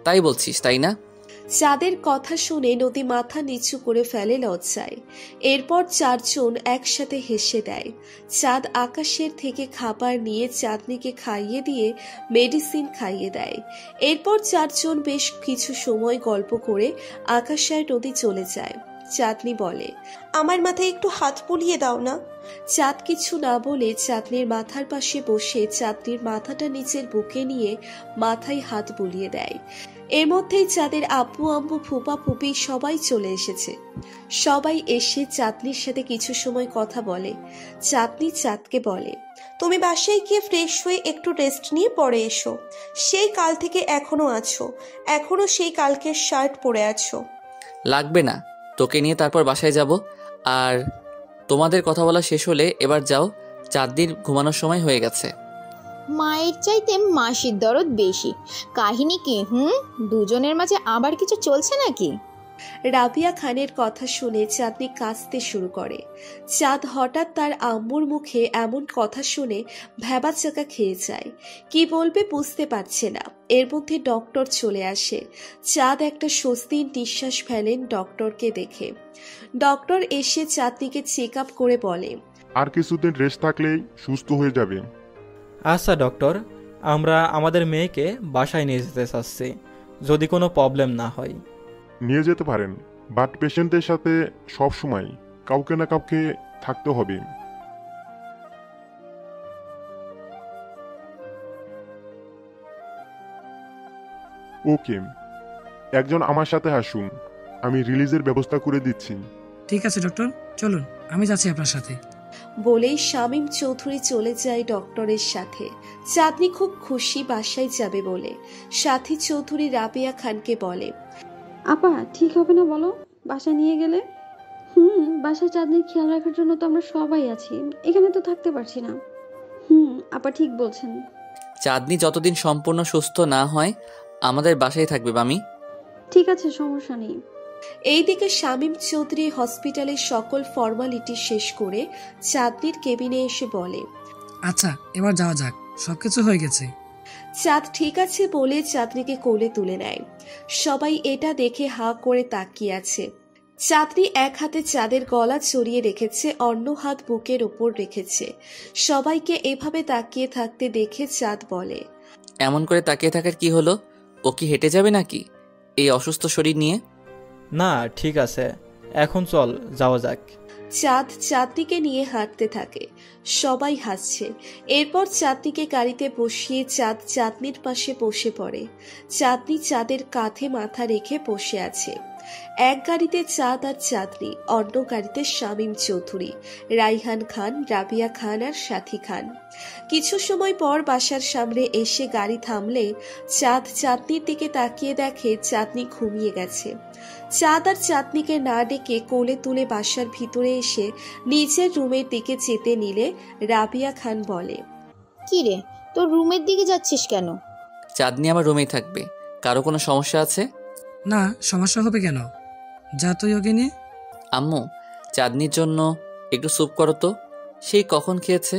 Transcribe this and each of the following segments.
তাই বলছিস তাই না? চাঁদের কথা শুনে নদী মাথা নিচু করে ফেলে লজ্জায়। এরপর চারজন একসাথে হেসে দেয়। চাঁদ আকাশের থেকে খাবার নিয়ে চাঁদনিকে খাইয়ে দিয়ে মেডিসিন খাইয়ে দেয়। এরপর চারজন বেশ কিছু সময় গল্প করে আকাশ আর নদী চলে যায়। চাঁদনি বলে, আমার মাথায় একটু হাত বুলিয়ে দাও না। চাঁদ কিছু না বলে চাঁদনির মাথার পাশে বসে চাঁদনির মাথাটা নিচের বুকে নিয়ে মাথায় হাত বুলিয়ে দেয়। এর মধ্যেই চাঁদের আব্বু আম্মু ফুপা ফুপি সবাই চলে এসেছে। সবাই এসে চাঁদনির সাথে কিছু সময় কথা বলে। চাঁদনি চাঁদকে বলে, তুমি বাসায় গিয়ে ফ্রেশ হয়ে একটু রেস্ট নিয়ে পরে এসো। সেই কাল থেকে এখনো আছো, এখনো সেই কালকের শার্ট পরে আছো। লাগবে না, তোকে নিয়ে তারপর বাসায় যাব। আর তোমাদের কথা বলা শেষ হলে এবার যাও, চাঁদনির ঘুমানোর সময় হয়ে গেছে। মায়ের চাইতে মাসির দরদ বেশি। কাহিনী কি? দুজনের মাঝে আবার কিছু চলছে নাকি? রাবিয়া খানের কথা শুনে চাঁদনি কাঁদতে শুরু করে। চাঁদ হঠাৎ তার আম্মুর মুখে এমন কথা শুনে ভ্যাবাচাকা খেয়ে যায়। কি বলবে বুঝতে পারছে না। এর মধ্যে ডক্টর চলে আসে। চাঁদ একটা স্বস্তির নিঃশ্বাস ফেলেন ডক্টরকে দেখে। ডক্টর এসে চাঁদনিকে চেক আপ করে বলে, আর কিছুদিন রেস্ট থাকলেই সুস্থ হয়ে যাবে। আচ্ছা ডক্টর, আমরা আমাদের মেয়েকে বাসায় নিয়ে যেতে চাচ্ছি, যদি কোনো প্রবলেম না হয়। নিয়ে যেতে পারেন, বাট পেশেন্টদের সাথে সব সময় কাউকে না কাউকে থাকতে হবে। ওকে, একজন আমার সাথে আসুন, আমি রিলিজের ব্যবস্থা করে দিচ্ছি। ঠিক আছে ডক্টর, চলুন আমি যাচ্ছি আপনার সাথে। বলেই শামীম চৌধুরী চলে যায় ডক্টরের সাথে। চাঁদনি খুব খুশি বাসায় যাবে বলে। সাথী চৌধুরী রাবিয়া খানকে বলে, আপা ঠিক হবে না বলো বাসায় নিয়ে গেলে? বাসায় চাঁদনির খেয়াল রাখার জন্য তো আমরা সবাই আছি, এখানে তো থাকতে পারছি না। আপা ঠিক বলছেন। চাঁদনি যতদিন সম্পূর্ণ সুস্থ না হয় আমাদের বাসায় থাকবে মামি। ঠিক আছে, সমস্যা নেই। এইদিকে শামীম চৌধুরী হসপিটালের সকল ফর্মালিটি শেষ করে চাঁদনির কেবিনে এসে বলে, আচ্ছা এবার যাওয়া যাক, সবকিছু হয়ে গেছে। চাঁদ ঠিক আছে বলে চাঁদনিকে কোলে তুলে নেয়। সবাই এটা দেখে হাঁ করে তাকিয়ে আছে। চাঁদনি এক হাতে চাঁদের গলা জড়িয়ে রেখেছে, অন্য হাত বুকের ওপর রেখেছে। সবাইকে এভাবে তাকিয়ে থাকতে দেখে চাঁদ বলে, এমন করে তাকিয়ে থাকার কি হলো? ও কি হেঁটে যাবে নাকি এই অসুস্থ শরীর নিয়ে? না ঠিক আছে, এখন চল যাওয়া যাক। চাঁদ চাঁদনিকে নিয়ে হাঁটতে থাকে। সবাই হাসছে। এরপর চাঁদনিকে গাড়িতে বসিয়ে চাঁদ চাঁদনির পাশে বসে পড়ে। চাঁদনি চাঁদের কাঁধে মাথা রেখে বসে আছে। এক গাড়িতে চাঁদ আর চাঁদনি, অন্য গাড়িতে শামীম চৌধুরী, রাইহান খান, রাবিয়া খান আর সাথী খান। কিছু সময় পর বাসার সামনে এসে গাড়ি থামলে চাঁদ চাঁদনির দিকে তাকিয়ে দেখে চাঁদনি ঘুমিয়ে গেছে। চাঁদ আর চাঁদনিকে না ডেকে কোলে তুলে বাসার ভিতরে এসে নিজের রুমের দিকে যেতে নিলে রাবিয়া খান বলে, কি রে, তোর রুমের দিকে যাচ্ছিস কেন? চাঁদনি আমার রুমেই থাকবে। কারো কোনো সমস্যা আছে? না, সমস্যা হবে কেন? যা তুই ওকে নিয়ে। আম্মু, চাঁদনির জন্য একটু স্যুপ করো তো, সেই কখন খেয়েছে।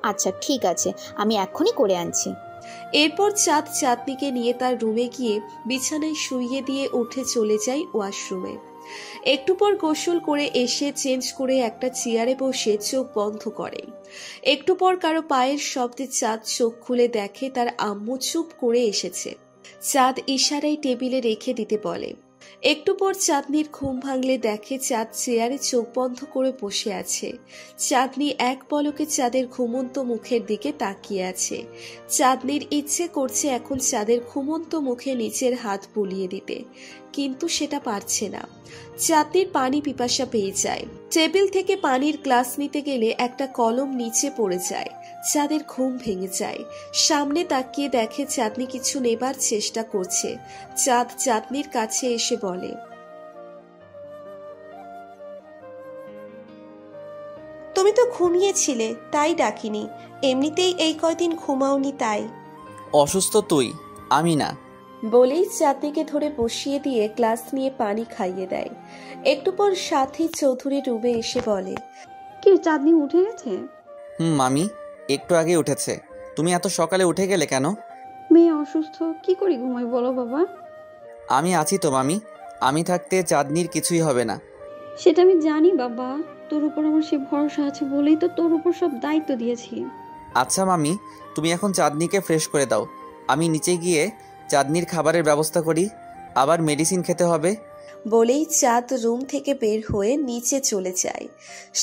আচ্ছা ঠিক আছে, আমি এক্ষুনি করে আনছি। এরপর চাঁদ চাঁদনিকে নিয়ে তার রুমে গিয়ে বিছানায় শুইয়ে দিয়ে উঠে চলে যায় ওয়াশরুমে। একটু পর গোসল করে এসে চেঞ্জ করে একটা চেয়ারে বসে চোখ বন্ধ করে। একটু পর কারো পায়ের শব্দে চাঁদ চোখ খুলে দেখে তার আম্মু চুপ করে এসেছে। চাঁদ ইশারায় টেবিলে রেখে দিতে বলে। একটু পর চাঁদনির ঘুম ভাঙলে দেখে চাঁদ চেয়ারে চোখ বন্ধ করে বসে আছে। চাঁদনি এক পলকে চাঁদের ঘুমন্ত মুখের দিকে তাকিয়ে আছে। চাঁদনির ইচ্ছে করছে এখন চাঁদের ঘুমন্ত মুখে নিচের হাত বুলিয়ে দিতে, কিন্তু সেটা পারছে না। চাঁদনির পানি পিপাসা পেয়ে যায়। টেবিল থেকে পানির গ্লাস নিতে গেলে একটা কলম নিচে পড়ে যায়। চাঁদের ঘুম ভেঙে যায়। সামনে তাকিয়ে দেখে চাঁদনি কিছু নেবার চেষ্টা করছে। চাঁদ চাঁদনির কাছে এসে বলে, তুমি তো ঘুমিয়েছিলে তাই ডাকিনি, এমনিতেই এই কয়দিন ঘুমাওনি তাই। অসুস্থ তুই, আমি না। বলেই চাঁদনিকে ধরে বসিয়ে দিয়ে গ্লাস নিয়ে পানি খাইয়ে দেয়। একটু পর সাথী চৌধুরী রুমে এসে বলে, কি চাঁদনি উঠে গেছে? মামি একটু আগে উঠেছে। তুমি এত সকালে উঠে গেলে কেন? মেয়ে অসুস্থ, কি করে ঘুমাই বলো বাবা? আমি আছি তো মামি, আমি থাকতে চাঁদনির কিছুই হবে না। সেটা আমি জানি বাবা, তোর উপর আমার সে ভরসা আছে বলেই তো তোর উপর সব দায়িত্ব দিয়েছি। আচ্ছা মামি, তুমি এখন চাঁদনিকে ফ্রেশ করে দাও, আমি নিচে গিয়ে চাঁদনির খাবারের ব্যবস্থা করি, আবার মেডিসিন খেতে হবে। বলেই চাঁদ রুম থেকে বের হয়ে নিচে চলে যায়।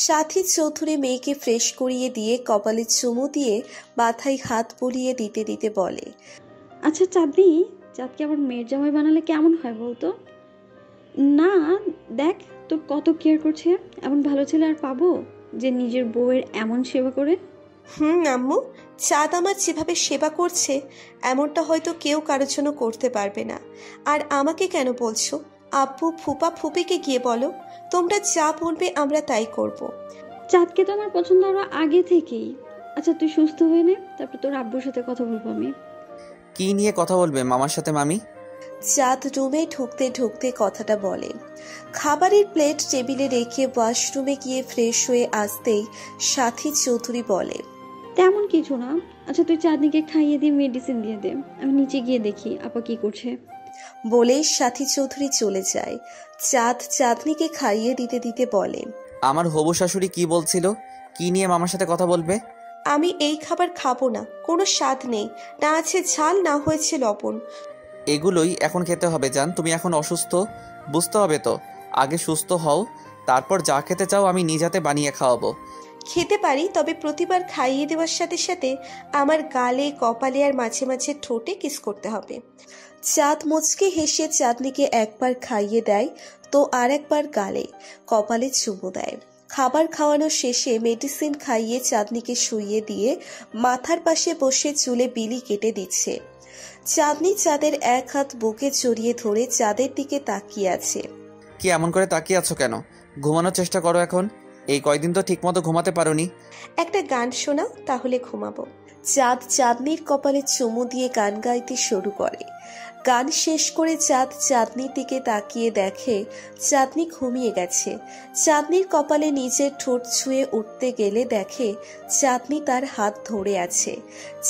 সাথী চৌধুরী মেয়েকে ফ্রেশ করিয়ে দিয়ে কপালে চুমু দিয়ে মাথায় হাত বুলিয়ে দিতে দিতে বলে, আচ্ছা চাঁদনি, চাঁদকে আবার মেয়ের জামাই বানালে কেমন হয় বলতো? না, দেখ তোর কত কেয়ার করছে, এমন ভালো ছেলে আর পাবো যে নিজের বউয়ের এমন সেবা করে? আম্মু, চাঁদ আমার যেভাবে সেবা করছে এমনটা হয়তো কেউ কারোর জন্য করতে পারবে না। আর আমাকে কেন বলছো? আব্বু ফুপা ফুপিকে গিয়ে বলো, তোমরা যা বলবে আমরা তাই করব। চাঁদকে তো আমার পছন্দ আরো আগে থেকেই। আচ্ছা তুই সুস্থ হয়ে নে, তারপর তোর আব্বুর সাথে কথা বলবো আমি। কি নিয়ে কথা বলবে মামার সাথে মামি? চাঁদ রুমে ঢুকতে ঢুকতে কথাটা বলে। খাবারের প্লেট টেবিলে রেখে ওয়াশরুমে গিয়ে ফ্রেশ হয়ে আসতেই সাথী চৌধুরী বলে, তেমন কিছু না। আচ্ছা তুই চাঁদনিকে খাইয়ে দিয়ে মেডিসিন দিয়ে দে, আমি নিচে গিয়ে দেখি আপা কি করছে। বলেই সাথী চৌধুরী চলে যায়। চাঁদ চাঁদনিকে খাইয়ে দিতে দিতে বলে, আমার হবু শাশুড়ি কি বলছিল, কি নিয়ে মামার সাথে কথা বলবে? আমি এই খাবার খাবো না, কোনো স্বাদ নেই, না আছে ঝাল না হয়েছে লবণ। এগুলোই এখন খেতে হবে জান, তুমি এখন অসুস্থ, বুঝতে হবে তো। আগে সুস্থ হও, তারপর যা খেতে চাও আমি নিজ হাতে বানিয়ে খাওয়াবো। খেতে পারি, তবে প্রতিবার খাইয়ে দেওয়ার সাথে সাথে আমার গালে কপালে আর মাঝে মাঝে ঠোঁটে কিস করতে হবে। চাঁদ মুচকে হেসে চাঁদনিকে একবার খাইয়ে দেয় তো আর একবার গালে কপালে চুমু দেয়। খাবার খাওয়ানো শেষে মেডিসিন খাইয়ে চাঁদনিকে শুইয়ে দিয়ে মাথার পাশে বসে চুলে বিলি কেটে দিচ্ছে। চাঁদনি চাঁদের এক হাত বুকে জড়িয়ে ধরে চাঁদের দিকে তাকিয়ে আছে। কি এমন করে তাকিয়ে আছো কেন? ঘুমানোর চেষ্টা করো এখন, এই কয়দিন তো ঠিকমতো ঘুমাতে পারোনি। একটা গান শোনাও, তাহলে ঘুমাবো। চাঁদ চাঁদনির কপালে চুমু দিয়ে গান গাইতে শুরু করে। গান শেষ করে চাঁদ চাঁদনির দিকে তাকিয়ে দেখে চাঁদনি ঘুমিয়ে গেছে। চাঁদনির কপালে নিজের ঠোঁট ছুঁয়ে উঠতে গেলে দেখে চাঁদনি তার হাত ধরে আছে।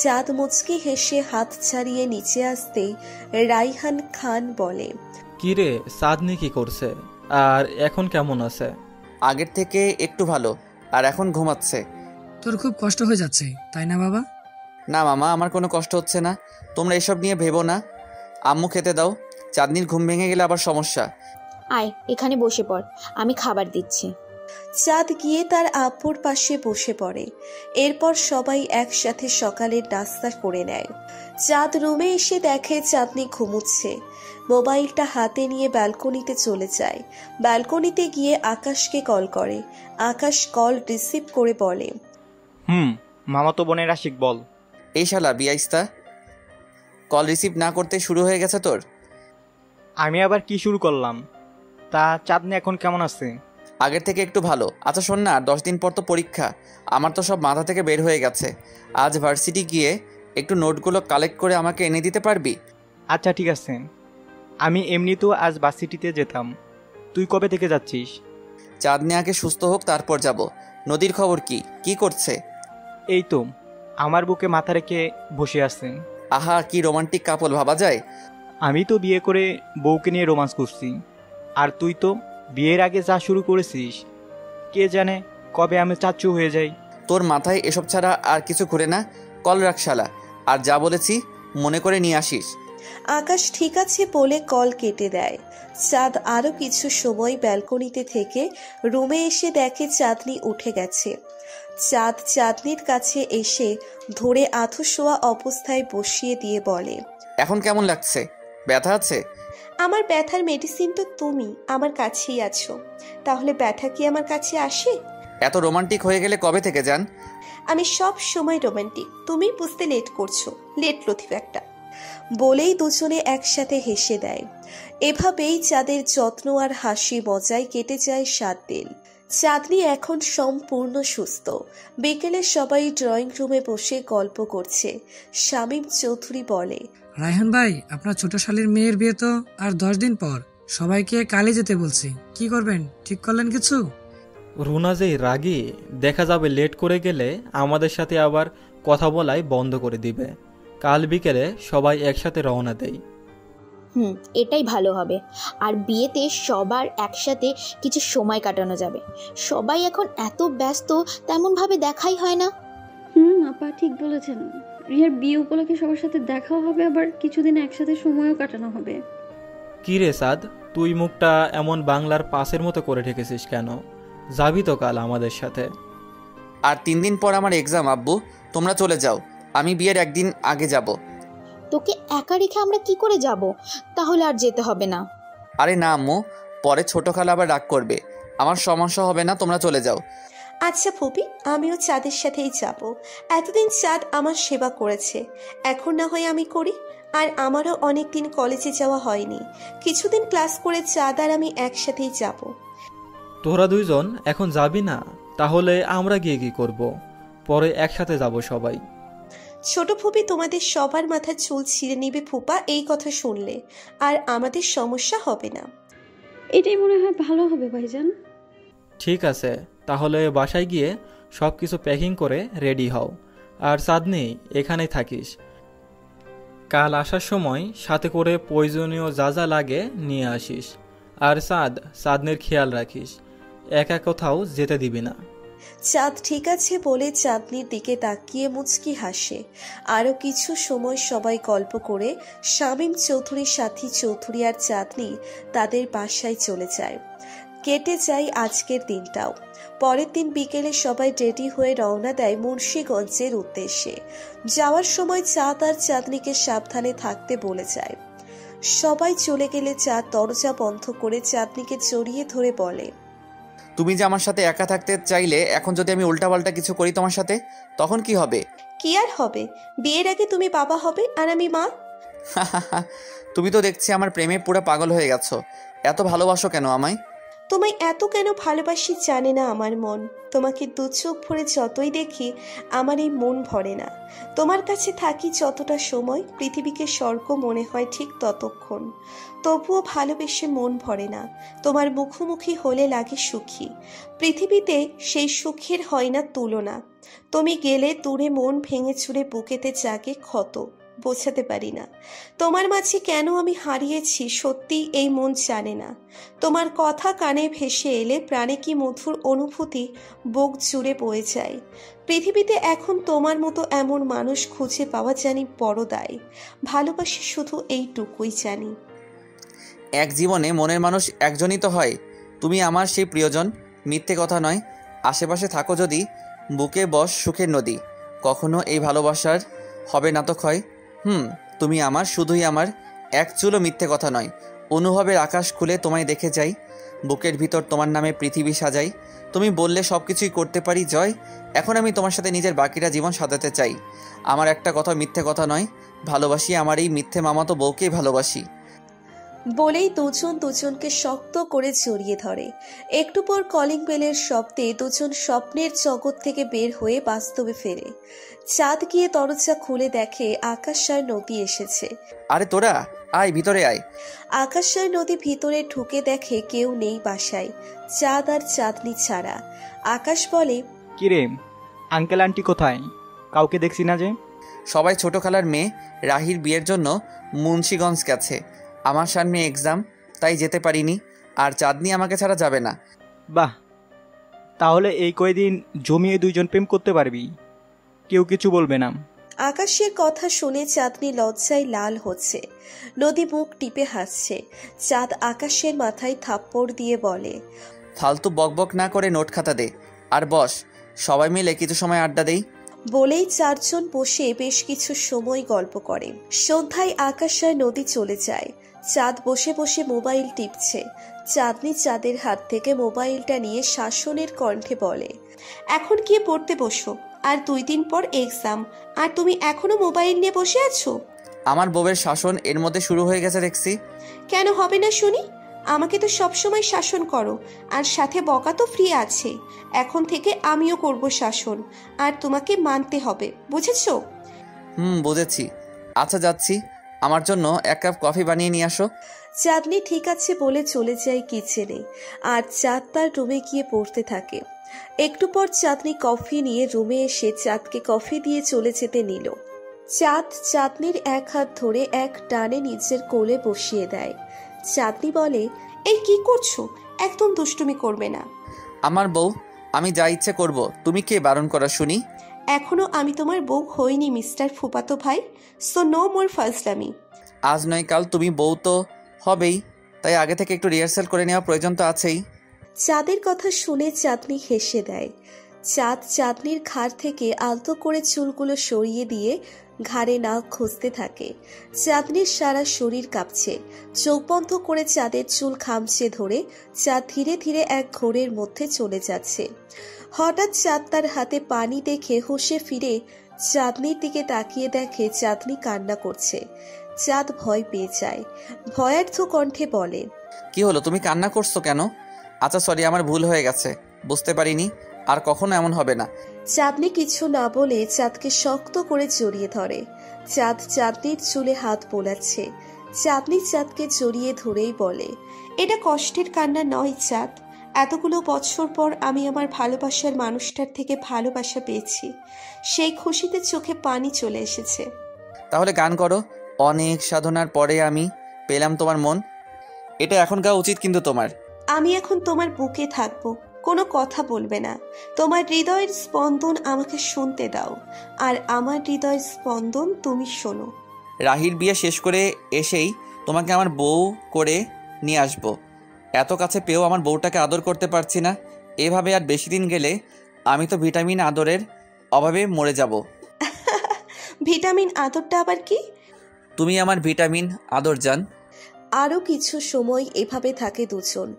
চাঁদ মুচকি হেসে হাত ছাড়িয়ে নিচে আসতেই রাইহান খান বলে, কি রে, চাঁদনি কি করছে আর এখন কেমন আছে? আগের থেকে একটু ভালো, আর এখন ঘুমাচ্ছে। তোর খুব কষ্ট হয়ে যাচ্ছে তাই না বাবা? না মামা, আমার কোনো কষ্ট হচ্ছে না, তোমরা এসব নিয়ে ভেবো না। আম্মু খেতে দাও, চাঁদনির ঘুম ভেঙে গেলে আবার সমস্যা। আয় এখানে বসে পড়, আমি খাবার দিচ্ছি। চাঁদ গিয়ে তার আব্বুর পাশে বসে পড়ে। এরপর সবাই একসাথে সকালের নাস্তা করে নেয়। চাঁদ রুমে এসে দেখে চাঁদনি ঘুমুচ্ছে। মোবাইলটা হাতে নিয়ে ব্যালকনিতে চলে যায়। ব্যালকনিতে গিয়ে আকাশকে কল করে। আকাশ কল রিসিভ করে বলে, মামাতো বোনের আশিক বল। এই শালা বিয়াইস্তা, কল রিসিভ না করতে শুরু হয়ে গেছে তোর। আমি আবার কি শুরু করলাম? তা চাঁদনি এখন কেমন আছে? আগের থেকে একটু ভালো। আচ্ছা শোন না, 10 দিন পর তো পরীক্ষা, আমার তো সব মাথা থেকে বের হয়ে গেছে। আজ ভার্সিটি গিয়ে একটু নোটগুলো কালেক্ট করে আমাকে এনে দিতে পারবি? আচ্ছা ঠিক আছে, আমি এমনিতেও আজ ভার্সিটিতে যেতাম। তুই কবে থেকে যাচ্ছিস? চাঁদনি আগে সুস্থ হোক তারপর যাব। নদীর খবর কি, কি করছে? এই তো আমার বুকে মাথা রেখে বসে আছে। আহা, কি রোমান্টিক কাপল ভাবা যায়। আমি তো বিয়ে করে বউকে নিয়ে রোমান্স করছি, আর তুই তো বিয়ের আগে যা শুরু করেছিস, কে জানে কবে আমি চাচ্চু হয়ে যাই। তোর মাথায় এসব ছাড়া আর কিছু ঘুরে না। কল রাখ শালা, আর যা বলেছি মনে করে নিয়ে আসিস। আকাশ ঠিক আছে বলে কল কেটে দেয়। চাঁদ আরো কিছু সময় ব্যালকনিতে থেকে রুমে এসে দেখে চাঁদনি উঠে গেছে। চাঁদ চাঁদনির কাছে এসে ধরে আধশোয়া অবস্থায় বসিয়ে দিয়ে বলে, এখন কেমন লাগছে? ব্যথা আছে? আমার ব্যথার মেডিসিন তো তুমি আমার কাছেই আছো, তাহলে ব্যথা কি আমার কাছে আসে? এত রোমান্টিক হয়ে গেলে কবে থেকে জান? আমি সব সময় রোমান্টিক, তুমি বুঝতে লেট করছো, লেট লথিফ একটা। বলেই দুজনে একসাথে হেসে দেয়। এভাবেই চাঁদের যত্ন আর হাসি মজায় কেটে যায় 7 দিন। চাঁদনি এখন সম্পূর্ণ সুস্থ। বিকেলে সবাই ড্রয়িং রুমে বসে গল্প করছে। শামীম চৌধুরী বলে, রায়হান ভাই, আপনার ছোট শালীর মেয়ের বিয়ে তো আর 10 দিন পর, সবাইকে কালই যেতে বলছি, কি করবেন ঠিক করলেন কিছু? রুনা যেই রাগী, দেখা যাবে লেট করে গেলে আমাদের সাথে আবার কথা বলাই বন্ধ করে দিবে। কাল বিকেলে সবাই একসাথে রওনা দেই। এটাই ভালো হবে। আর বিয়েতে সবার একসাথে কিছু সময় কাটানো যাবে। সবাই এখন এত ব্যস্ত, তেমনভাবে দেখাই হয় না। আপা ঠিক বলেছেন। রিয়ার বিয়ে উপলক্ষে সবার সাথে দেখাও হবে, আবার কিছুদিন একসাথে সময়ও কাটানো হবে। কি রে সাদ, তুই মুখটা এমন বাংলার পাসের মতো করে ঠেকেছিস কেন? যাবি তো কাল আমাদের সাথে? আর 3 দিন পর আমার এক্সাম আব্বু, তোমরা চলে যাও, আমি বিয়ের একদিন আগে যাব। তোকে একা রেখে আমরা কি করে যাব? তাহলে আর যেতে হবে না। আরে না আম্মু, পরে ছোট খালা আবার রাগ করবে, আমার সমস্যা হবে না, তোমরা চলে যাও। আচ্ছা ফুপি, আমিও চাঁদের সাথেই যাব। এতদিন চাঁদ আমার সেবা করেছে, এখন না হয় আমি করি। আর আমারও অনেক দিন কলেজে যাওয়া হয়নি, কিছুদিন ক্লাস করে চাঁদ আর আমি একসাথেই যাব। তোরা দুইজন এখন যাবি না? তাহলে আমরা গিয়ে কি করব? পরে একসাথে যাব সবাই। ছোট ফুপি তোমাদের সবার মাথার চুল ছিঁড়ে নিবে ফুপা এই কথা শুনলে, আর আমাদের সমস্যা হবে না। এটাই মনে হয় ভালো হবে ভাইজান। ঠিক আছে, তাহলে বাসায় গিয়ে সব কিছু প্যাকিং করে রেডি হও। আর চাঁদনি, এখানেই থাকিস। কাল আসার সময় সাথে করে প্রয়োজনীয় যা যা লাগে নিয়ে আসিস। আর চাঁদনির খেয়াল রাখিস, একা কোথাও যেতে দিবি না। চাঁদ ঠিক আছে বলে চাঁদনির দিকে তাকিয়ে মুচকি হাসে। আরও কিছু সময় সবাই গল্প করে শামীম চৌধুরী, সাথী চৌধুরী আর চাঁদনি তাদের বাসায় চলে যায়। কেটে যায় আজকের দিনটাও। পরের দিন বিকেলে সবাই রেডি হয়ে রওনা দেয় মুন্সিগঞ্জের উদ্দেশ্যে। যাওয়ার সময় চাঁদ আর চাঁদনিকে সাবধানে থাকতে বলে যায়। সবাই চলে গেলে চাঁদ দরজা বন্ধ করে চাঁদনিকে জড়িয়ে ধরে বলে, তুমি যে আমার সাথে একা থাকতে চাইলে, এখন যদি আমি উল্টাপাল্টা কিছু করি তোমার সাথে, তখন কি হবে? কি আর হবে, বিয়ের আগে তুমি বাবা হবে আর আমি মা। তুমি তো দেখছি আমার প্রেমে পুরো পাগল হয়ে গেছো। এত ভালোবাসো কেন আমায়? তোমায় এত কেন ভালোবাসি জানে না আমার মন। তোমাকে দু চোখ ভরে যতই দেখি আমার এই মন ভরে না। তোমার কাছে থাকি যতটা সময়, পৃথিবীকে স্বর্গ মনে হয় ঠিক ততক্ষণ। তবুও ভালোবেসে মন ভরে না। তোমার মুখোমুখি হলে লাগে সুখী। পৃথিবীতে সেই সুখের হয় না তুলনা। তুমি গেলে দূরে মন ভেঙে চুরে বুকেতে জাগে ক্ষত, বোঝাতে পারি না। তোমার মাঝে কেন আমি হারিয়েছি সত্যি এই মন জানে না। তোমার কথা কানে ভেসে এলে প্রাণে কি মধুর অনুভূতি বুক জুড়ে বয়ে যায়। পৃথিবীতে এখন তোমার মতো এমন মানুষ খুঁজে পাওয়া জানি বড় দায়। ভালোবাসি শুধু এইটুকুই জানি। এক জীবনে মনের মানুষ একজনই তো হয়, তুমি আমার সেই প্রিয়জন, মিথ্যে কথা নয়। আশেপাশে থাকো যদি, বুকে বস সুখের নদী, কখনো এই ভালোবাসার হবে না তো ক্ষয়। তুমি আমার, শুধুই আমার, এক চুলো মিথ্যে কথা নয়। অনুভবের আকাশ খুলে তোমায় দেখে যাই, বুকের ভিতর তোমার নামে পৃথিবী সাজাই। তুমি বললে সব কিছুই করতে পারি জয়, এখন আমি তোমার সাথে নিজের বাকিটা জীবন সাজাতে চাই। আমার একটা কথা মিথ্যে কথা নয়, ভালোবাসি আমার এই মিথ্যে মামাতো বউকেই ভালোবাসি। বলেই দুজন দুজনকে শক্ত করে জড়িয়ে ধরে। একটু পর কলিং বেলের শব্দে দুজন স্বপ্নের জগৎ থেকে বের হয়ে বাস্তবে ফেরে। চাঁদ গিয়ে দরজা খুলে দেখে আকাশ আর নদী এসেছে। আরে তোরা আয়, ভিতরে আয়। আকাশ আর নদী ভিতরে ঢুকে দেখে কেউ নেই বাসায়, চাঁদ আর চাঁদনি ছাড়া। আকাশ বলে, কিরে আঙ্কেল আন্টি কোথায়? কাউকে দেখছি না যে। সবাই ছোট খালার মেয়ে রাহির বিয়ের জন্য মুন্সিগঞ্জ গেছে। আমার সামনে এক্সাম, তাই যেতে পারিনি। আর চাঁদনি আমাকে ছাড়া যাবে না। বাহ, তাহলে এই কয়দিন জমিয়ে দুইজন প্রেম করতে পারবি, কেউ কিছু বলবে না। আকাশের কথা শুনে চাঁদনি লজ্জায় লাল হচ্ছে। নদী মুখ টিপে হাসছে। চাঁদ আকাশের মাথায় থাপ্পড় দিয়ে বলে, ফালতু বকবক না করে নোট খাতা দে আর বস, সবাই মিলে কিছু সময় আড্ডা দেই। বলেই চারজন বসে বেশ কিছু সময় গল্প করে। সন্ধ্যায় আকাশ আর নদী চলে যায়। চাঁদ বসে বসে মোবাইল টিপছে। চাঁদনি চাঁদের হাত থেকে মোবাইলটা নিয়ে শাসনের কণ্ঠে বলে, এখন গিয়ে পড়তে বসো, আর 2 দিন পর এক্সাম, আর তুমি এখনো মোবাইল নিয়ে বসে আছো। আমার বউয়ের শাসন এর মধ্যে শুরু হয়ে গেছে দেখছি। কেন হবে না শুনি? আমাকে তো সবসময় শাসন করো, আর সাথে বকা তো ফ্রি আছে। এখন থেকে আমিও করব শাসন, আর তোমাকে মানতে হবে, বুঝেছো? বুঝেছি। আচ্ছা যাচ্ছি, আমার জন্য 1 কাপ কফি বানিয়ে নিয়ে আসো। চাঁদনি ঠিক আছে বলে চলে যায় কিচেনে, আর চাঁদ তার রুমে গিয়ে পড়তে থাকে। একটু পর চাঁদনি কফি নিয়ে রুমে এসে চাঁদকে কফি দিয়ে চলে যেতে নিল। চাঁদ চাঁদনির এক হাত ধরে এক টানে নিজের কোলে বসিয়ে দেয়। চাঁদনি বলে, এই কি করছো? একদম দুষ্টুমি করবে না। আমার বউ, আমি যা ইচ্ছে করব, তুমি কে বারণ করা শুনি? এখনো আমি তোমার বউ হইনি মিস্টার ফুপাতো ভাই, সো নো মোর ফাজলামি। আজ নয় কাল তুমি বউ তো হবেই, তাই আগে থেকে একটু রিহার্সাল করে নেওয়া প্রয়োজন তো আছেই। চাঁদের কথা শুনে চাঁদনি হেসে দেয়। চাঁদ চাঁদনির ঘাড় থেকে আলতো করে চুলগুলো সরিয়ে দিয়ে ঘাড়ে নাক ঘষতে থাকে। চাঁদনির সারা শরীর কাঁপছে। চোখ বন্ধ করে চাঁদের চুল খামচে ধরে চাঁদ ধীরে ধীরে এক ঘোরের মধ্যে চলে যাচ্ছে। হঠাৎ চাঁদ তার হাতে পানি দেখে হুঁশে ফিরে চাঁদনির দিকে তাকিয়ে দেখে চাঁদনি কান্না করছে। চাঁদ ভয় পেয়ে যায়। ভয়ার্থ কণ্ঠে বলে, কি হলো, তুমি কান্না করছো কেন? আচ্ছা সরি, আমার ভুল হয়ে গেছে, বুঝতে পারিনি, আর কখনো এমন হবে না। চাঁদনি কিছু না বলে চাঁদকে শক্ত করে জড়িয়ে ধরে। চাঁদ চাঁদনির চুলে হাত বোলাচ্ছে। চাঁদনি চাঁদকে জড়িয়ে ধরেই বলে, এটা কষ্টের কান্না নয় চাঁদ, এতগুলো বছর পর আমি আমার ভালোবাসার মানুষটার থেকে ভালোবাসা পেয়েছি, সেই খুশিতে চোখে পানি চলে এসেছে। তাহলে গান করো, অনেক সাধনার পরে আমি পেলাম তোমার মন, এটা এখন গাওয়া উচিত কিন্তু তোমার। আমি এখন তোমার বুকে থাকবো, কোনো কথা বলবে না। তোমার হৃদয়ের স্পন্দন আমাকে শুনতে দাও, আর আমার হৃদয়ের স্পন্দন তুমি শোনো। রাহির বিয়ে শেষ করে এসেই তোমাকে আমার বউ করে নিয়ে আসবো। এত কাছে পেয়েও আমার বউটাকে আদর করতে পারছি না। এভাবে আর বেশি দিন গেলে আমি তো ভিটামিন আদরের অভাবে মরে যাব। ভিটামিন আদরটা আবার কি? তুমি আমার ভিটামিন আদর জান। আরো কিছু সময় এভাবে থাকে দুজন।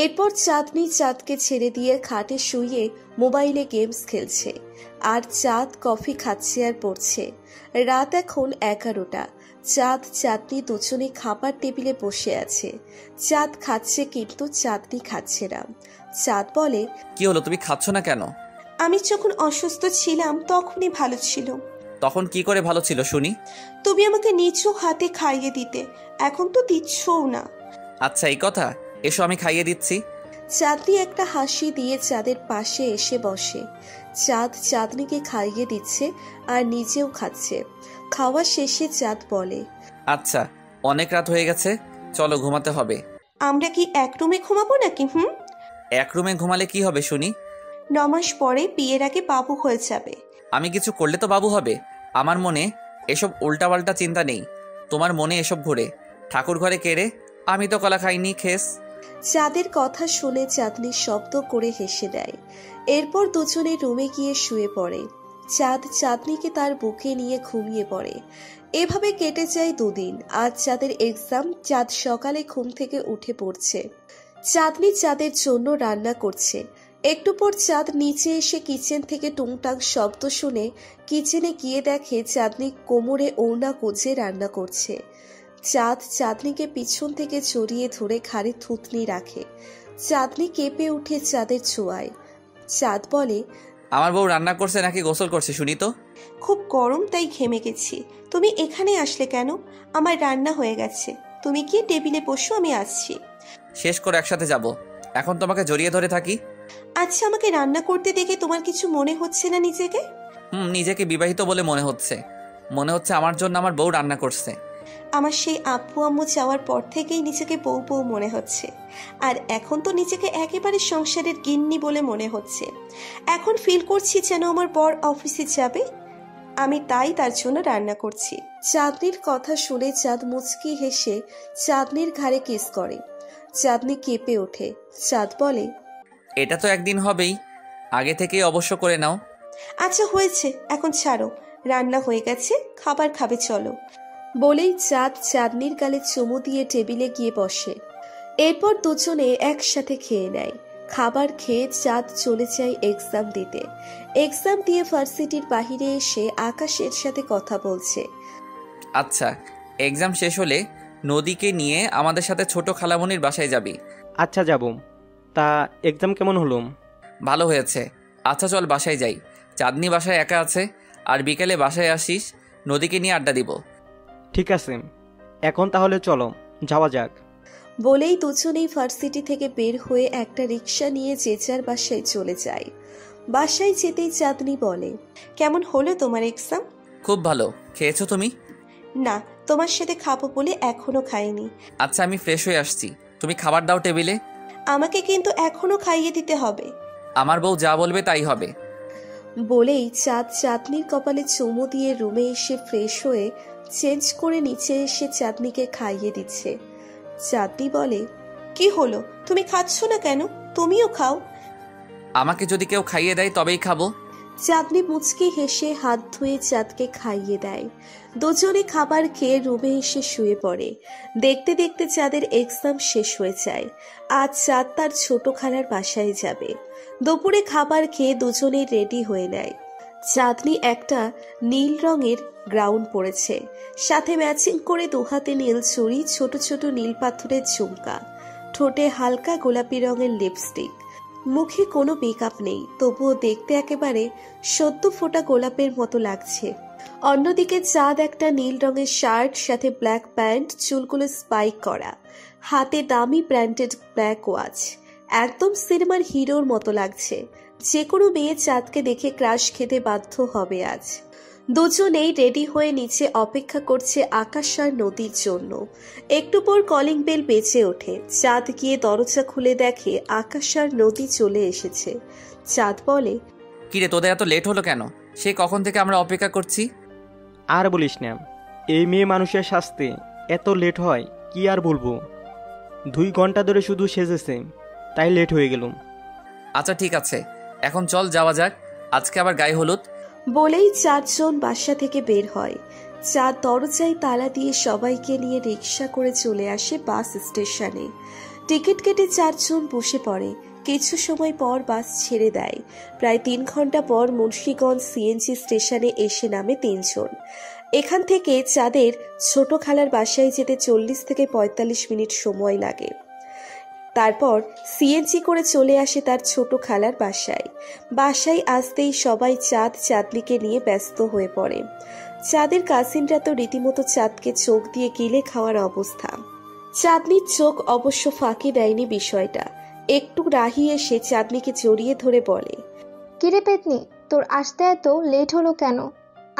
এরপর চাঁদনি চাঁদকে ছেড়ে দিয়ে খাটে শুয়ে মোবাইলে গেমস খেলছে, আর চাঁদ কফি খাচ্ছে আর পড়ছে। রাত এখন 11টা। চাঁদ চাঁদনি দুজনে খাবার টেবিলে বসে আছে। চাঁদ খাচ্ছে কিন্তু চাঁদনি খাচ্ছে না। চাঁদ বলে, কি হলো, তুমি খাচ্ছ না কেন? আমি যখন অসুস্থ ছিলাম তখনই ভালো ছিল। তখন কি করে ভালো ছিল শুনি? তুমি আমাকে নিজ হাতে খাইয়ে দিতে, এখন তো দিচ্ছও না। আচ্ছা এই কথা, এসো আমি খাইয়ে দিচ্ছি। চাঁদনি একটা হাসি দিয়ে চাঁদের পাশে এসে বসে। চাঁদ চাঁদনিকে খাইয়ে দিচ্ছে আর নিজেও খাচ্ছে। খাওয়া শেষে চাঁদ বলে, আচ্ছা অনেক রাত হয়ে গেছে, চলো ঘুমাতে হবে। আমরা কি এক রুমে ঘুমাবো নাকি? এক রুমে ঘুমালে কি হবে শুনি? 9 মাস পরে বিয়ের আগে বাবু হয়ে যাবে। আমি কিছু করলে তো বাবু হবে। আমার মনে এসব উল্টাপাল্টা চিন্তা নেই, তোমার মনে এসব ঘুরে। ঠাকুর ঘরে কেড়ে, আমি তো কলা খাইনি, খেস। চাঁদের কথা শুনে চাঁদনি শব্দ করে হেসে দেয়। এরপর দুজনে রুমে গিয়ে শুয়ে পড়ে। চাঁদ চাঁদনিকে তার বুকে নিয়ে ঘুমিয়ে পড়ে। এভাবে কেটে যায় 2 দিন। আজ চাঁদের এক্সাম। চাঁদ সকালে ঘুম থেকে উঠে পড়ছে। চাঁদনি চাঁদের জন্য রান্না করছে। একটু পর চাঁদ নিচে এসে কিচেন থেকে টুংটাং শব্দ শুনে কিচেনে গিয়ে দেখে চাঁদনি কোমরে ওড়না গুজে রান্না করছে। চাঁদ চাঁদনিকে পিছন থেকে জড়িয়ে ধরে ঘাড়ে থুতনি রাখে। চাঁদনি কেঁপে উঠে চাঁদের ছোঁয়ায়। চাঁদ বলে, আমার বউ রান্না করছে নাকি গোসল করছে শুনি তো? খুব গরম তাই ঘেমে গেছি। তুমি এখানে আসলে কেন? আমার রান্না হয়ে গেছে, তুমি কি টেবিলে বসো, আমি আসছি। শেষ করে একসাথে যাব। এখন তোমাকে জড়িয়ে ধরে থাকি। আচ্ছা, আমাকে রান্না করতে দেখে তোমার কিছু মনে হচ্ছে না নিজেকে? নিজেকে বিবাহিত বলে মনে হচ্ছে। মনে হচ্ছে আমার জন্য আমার বউ রান্না করছে। আমার সেই আব্বু আম্মু যাওয়ার পর থেকেই নিজেকে বউ বউ মনে হচ্ছে। আর এখন তো নিজেকে একেবারে সংসারের গিন্নি বলে মনে হচ্ছে। এখন ফিল করছি যেন আমার বর অফিসে যাবে, আমি তাই তার জন্য রান্না করছি। চাঁদনির কথা শুনে চাঁদ মুচকি হেসে চাঁদনির ঘাড়ে কিস করে। চাঁদনি কেঁপে ওঠে। চাঁদ বলে, এটা তো একদিন হবেই, আগে থেকেই অবশ্য করে নাও। আচ্ছা হয়েছে, এখন ছাড়ো, রান্না হয়ে গেছে, খাবার খাবে চলো। বলেই চাঁদ চাঁদনির গালে চুমু দিয়ে টেবিলে গিয়ে বসে। এরপর দুজনে একসাথে খেয়ে নেয়। খাবার খেয়ে চাঁদ চলে যায় এক্সাম দিতে। এক্সাম দিয়ে ভার্সিটির বাহিরে এসে আকাশের সাথে কথা বলছে। আচ্ছা, এক্সাম শেষ হলে নদীকে নিয়ে আমাদের সাথে ছোট খালামণির বাসায় যাবি। আচ্ছা যাব। তা এক্সাম কেমন হলো? ভালো হয়েছে। আচ্ছা চল বাসায় যাই। চাঁদনি বাসায় একা আছে, আর বিকেলে বাসায় আসিস, নদীকে নিয়ে আড্ডা দিব। ঠিক আছে, এখন তাহলে চলো যাওয়া যাক। বলেই দুজনেই ভার্সিটি থেকে বের হয়ে একটা রিক্সা নিয়ে যে যার বাসায় চলে যায়। বাসায় যেতেই চাঁদনি বলে, কেমন হলো তোমার এক্সাম? খুব ভালো। খেয়েছো তুমি? না, তোমার সাথে খাবো বলে এখনো খাইনি। আচ্ছা, আমি ফ্রেশ হয়ে আসছি, তুমি খাবার দাও টেবিলে। আমাকে কিন্তু এখনো খাইয়ে দিতে হবে। আমার বউ যা বলবে তাই হবে। বলেই চাঁদ চাঁদনির কপালে চুমু দিয়ে রুমে এসে ফ্রেশ হয়ে চেঞ্জ করে নিচে এসে চাঁদনিকে খাইয়ে দিচ্ছে। চাঁদনি বলে, কি হলো, তুমি খাচ্ছ না কেন? তুমিও খাও। আমাকে যদি কেউ খাইয়ে দেয় তবেই খাবো। চাঁদনি মুচকি হেসে হাত ধুয়ে চাঁদকে খাইয়ে দেয়। দুজনে খাবার খেয়ে রুমে এসে শুয়ে পড়ে। দেখতে দেখতে চাঁদের এক্সাম শেষ হয়ে যায়। আজ চাঁদ তার ছোট খালার বাসায় যাবে। দুপুরে খাবার খেয়ে দুজনেই রেডি হয়ে নেয়। চাঁদনি একটা নীল রঙের গ্রাউন পরেছে, সাথে ম্যাচিং করে দুহাতে নীল চুড়ি, ছোট ছোট নীল পাথরের ঝুমকা, ঠোঁটে হালকা গোলাপি রঙের লিপস্টিক। মুখে কোনো মেকআপ নেই, তবুও দেখতে একেবারে সদ্য ফোটা গোলাপের মতো লাগছে। অন্যদিকে চাঁদ একটা নীল রঙের শার্ট, সাথে ব্ল্যাক প্যান্ট, চুলগুলো স্পাইক করা, হাতে দামি ব্র্যান্ডেড ব্ল্যাক ওয়াচ। একদম সিনেমার হিরোর মতো লাগছে। যে কোনো মেয়ে চাঁদকে দেখে ক্রাশ খেতে বাধ্য হবে আজ। দুজনেই রেডি হয়ে নিচে অপেক্ষা করছে আকাশ আর নদীর জন্য। একটু পর কলিং বেল বেজে ওঠে। চাঁদ গিয়ে দরজা খুলে দেখে আকাশ আর নদী চলে এসেছে। চাঁদ বলে, কিরে, তোদের এত লেট হলো কেন? সে কখন থেকে আমরা অপেক্ষা করছি। আর বলিস না, এই মেয়ে মানুষের শাস্তি এত লেট হয় কি আর বলবো। 2 ঘন্টা ধরে শুধু সেজেছে, তাই লেট হয়ে গেলুম। আচ্ছা ঠিক আছে, এখন চল যাওয়া যাক, আজকে আবার গায়ে হলুদ। বলেই চারজন বাসা থেকে বের হয়। চাঁদ দরজায় তালা দিয়ে সবাইকে নিয়ে রিক্সা করে চলে আসে বাস স্টেশনে। টিকিট কেটে চারজন বসে পড়ে। কিছু সময় পর বাস ছেড়ে দেয়। প্রায় 3 ঘন্টা পর মুন্সিগঞ্জ সিএনজি স্টেশনে এসে নামে 3 জন। এখান থেকে চাঁদের ছোট খালার বাসায় যেতে 40 থেকে 45 মিনিট সময় লাগে। তারপর সিএনজি করে চলে আসে তার ছোট খালার বাসায়। বাসায় আসতেই সবাই চাঁদ চাঁদনিকে নিয়ে ব্যস্ত হয়ে পড়ে। চাঁদের কাজিনরা তো রীতিমতো চাঁদকে চোখ দিয়ে গিলে খাওয়ার অবস্থা। চাঁদনির চোখ অবশ্য ফাঁকি দেয়নি বিষয়টা। একটু রাহি এসে চাঁদনিকে জড়িয়ে ধরে বলে, কিরে পেতনি, তোর আসতে এত লেট হলো কেন?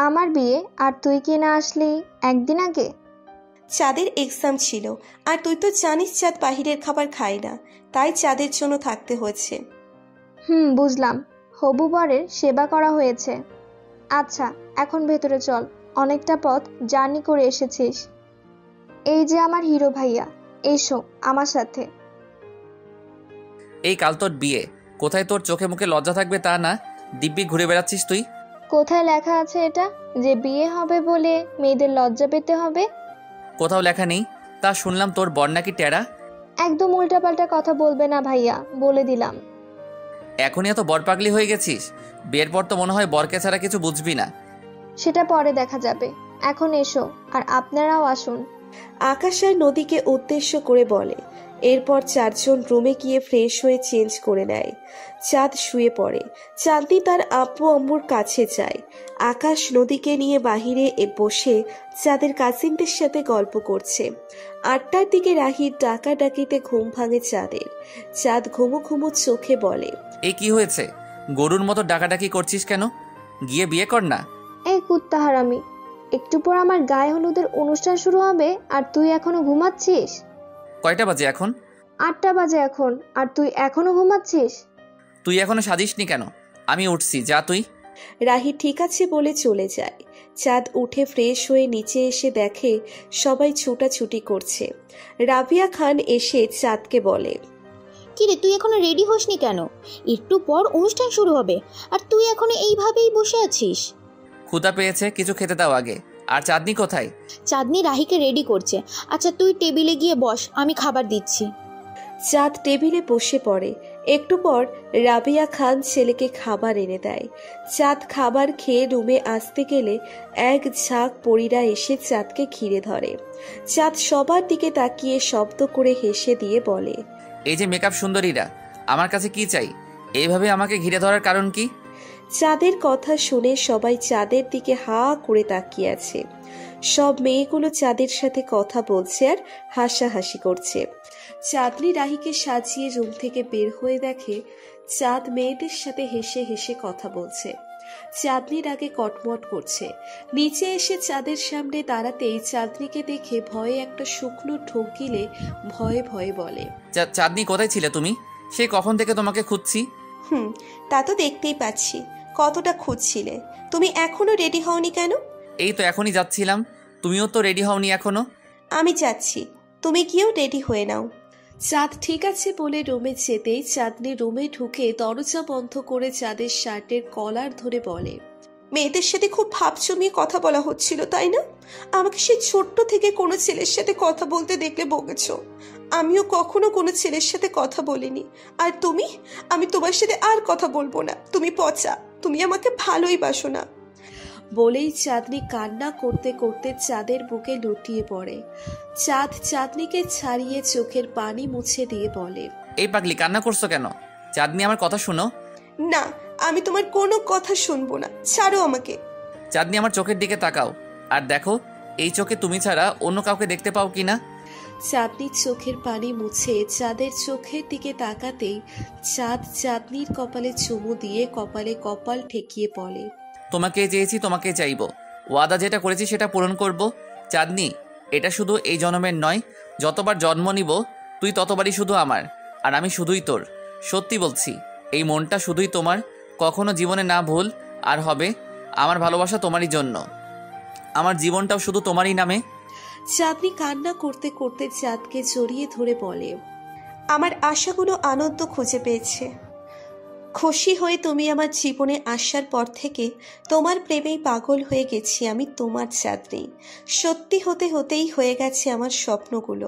আমার বিয়ে আর তুই কি না আসলি একদিন আগে? চাঁদের এক্সাম ছিল, আর তুই তো জানিস চাঁদ বাহিরের খাবার খায় না, তাই চাঁদের জন্য থাকতে হয়েছে। বুঝলাম, হবু বরের সেবা করা হয়েছে। আচ্ছা, এখন ভেতরে চল, অনেকটা পথ জার্নি করে এসেছিস। এই যে আমার হিরো ভাইয়া, এসো আমার সাথে। এই কাল তোর বিয়ে, কোথায় তোর চোখে মুখে লজ্জা থাকবে তা না, দিব্যি ঘুরে বেড়াচ্ছিস তুই। কোথায় লেখা আছে এটা যে বিয়ে হবে বলে মেয়েদের লজ্জা পেতে হবে? কোথাও লেখা নেই। তা শুনলাম তোর বর নাকি টেরা। একদম উল্টাপাল্টা কথা বলবে না ভাইয়া, বলে দিলাম। এখনই এত বর পাগলি হয়ে গেছিস? বিয়ের পর তো মনে হয় বরকে ছাড়া কিছু বুঝবি না। সেটা পরে দেখা যাবে, এখন এসো আর আপনারাও আসুন। আকাশ আর নদীকে উদ্দেশ্য করে বলে। এরপর চারজন রুমে গিয়ে ফ্রেশ হয়ে চেঞ্জ করে নেয়। চাঁদ শুয়ে পড়ে। চাঁদনি তার আব্বু আম্মুর কাছে যায়। আকাশ নদীকে নিয়ে বাহিরে বসে চাঁদের কাজিনদের সাথে গল্প করছে। 8টার দিকে রাহির ডাকাডাকিতে ঘুম ভাঙে চাঁদের। চাঁদ ঘুমো ঘুমো চোখে বলে, এই কি হয়েছে? গরুর মতো ডাকাডাকি করছিস কেন? গিয়ে বিয়ে কর না। এই কুত্তা হারামি, একটু পর আমার গায়ে হলুদের অনুষ্ঠান শুরু হবে আর তুই এখনো ঘুমাচ্ছিস? কয়টা বাজে এখন? 8টা বাজে এখন, আর তুই এখনো ঘুমাচ্ছিস? তুই এখনো সাজিসনি কেন? আমি উঠছি, যা তুই। রাহি ঠিক আছে বলে চলে যায়। চাঁদ উঠে ফ্রেশ হয়ে নিচে এসে দেখে সবাই ছুটাছুটি করছে। রাবিয়া খান এসে চাঁদকে বলে, কিরে, তুই এখনো রেডি হসনি কেন? একটু পর অনুষ্ঠান শুরু হবে আর তুই এখনো এইভাবেই বসে আছিস? ক্ষুধা পেয়েছে, কিছু খেতে দাও আগে। আর চাঁদনি কোথায়? চাঁদনি রাহিকে রেডি করছে। আচ্ছা তুই টেবিলে গিয়ে বস, আমি খাবার দিচ্ছি। চাঁদ টেবিলে বসে পড়ে। একটু পর রাবিয়া খান ছেলেকে খাবার এনে দেয়। চাঁদ খাবার খেয়ে রুমে আসতে গেলে এক ঝাঁক পরীরা এসে চাঁদকে ঘিরে ধরে। চাঁদ সবার দিকে তাকিয়ে শব্দ করে হেসে দিয়ে বলে, এই যে মেকআপ সুন্দরীরা, আমার কাছে কি চাই? এইভাবে আমাকে ঘিরে ধরার কারণ কি? চাঁদের কথা শুনে সবাই চাঁদের দিকে হা করে তাকিয়ে আছে। সব মেয়েগুলো চাঁদের সাথে কথা বলছে আর হাসাহাসি করছে। চাঁদনি রাহিকে সাজিয়ে রুম থেকে বের হয়ে দেখে চাঁদ মেয়েদের সাথে হেসে হেসে কথা বলছে। চাঁদনির আগে কটমট করছে। নিচে এসে চাঁদের সামনে দাঁড়াতেই চাঁদনিকে দেখে ভয়ে একটা শুকনো ঢোক গিলে ভয়ে ভয়ে বলে, চাঁদনি কোথায় ছিলে তুমি? সেই কখন থেকে তোমাকে খুঁজছি। তা তো দেখতেই পাচ্ছি কতটা খুঁজছিলে। তুমি এখনো রেডি হওনি কেন? এই তো এখনই যাচ্ছিলাম। তুমিও তো রেডি হওনি এখনো। আমি যাচ্ছি, তুমি গিয়েও রেডি হয়ে নাও। চাঁদ ঠিক আছে বলে রুমে যেতেই চাঁদনি রুমে ঢুকে দরজা বন্ধ করে চাঁদের শার্টের কলার ধরে বলে, মেয়েদের সাথে খুব ভাব জমিয়ে কথা বলা হচ্ছিল তাই না? আমাকে সেই ছোট্ট থেকে কোনো ছেলের সাথে কথা বলতে দেখলে বকেছ। আমিও কখনো কোনো ছেলের সাথে কথা বলিনি। আর তুমি, আমি তোমার সাথে আর কথা বলবো না। তুমি পচা, তুমি আমাকে ভালোই বাসো না। বলেই চাঁদনি কান্না করতে করতে চাঁদের বুকে লুটিয়ে পড়ে। চাঁদ চাঁদনিকে ছাড়িয়ে চোখের পানি মুছে দিয়ে বলে, এই পাগলি কান্না করছো কেন? চাঁদনি আমার কথা শোনো। না, আমি তোমার কোনো কথা শুনবো না, ছাড়ো আমাকে। চাঁদনি আমার চোখের দিকে তাকাও আর দেখো এই চোখে তুমি ছাড়া অন্য কাউকে দেখতে পাও কিনা। চাঁদনির চোখের পানি মুছে চাঁদের চোখের দিকে তাকাতেই চাঁদ চাঁদনির কপালে চুমু দিয়ে কপালে কপাল ঠেকিয়ে বলে, তোমাকে চেয়েছি, তোমাকে চাইবো। ওয়াদা যেটা করেছি সেটা পূরণ করব। চাঁদনি, এটা শুধু এই জন্মের নয়, যতবার জন্ম নিব তুই ততবারই শুধু আমার, আর আমি শুধুই তোর। সত্যি বলছি, এই মনটা শুধুই তোমার, কখনো জীবনে না ভুল আর হবে। আমার ভালোবাসা তোমারই জন্য, আমার জীবনটাও শুধু তোমারই নামে। চাঁদনি কান্না করতে করতে চাঁদকে জড়িয়ে ধরে বলে, আমার আশাগুলো আনন্দ খুঁজে পেয়েছে। খুশি হয়ে তুমি আমার জীবনে আসার পর থেকে তোমার প্রেমেই পাগল হয়ে গেছি আমি। তোমার চাঁদনি সত্যি হতে হতেই হয়ে গেছে আমার স্বপ্নগুলো।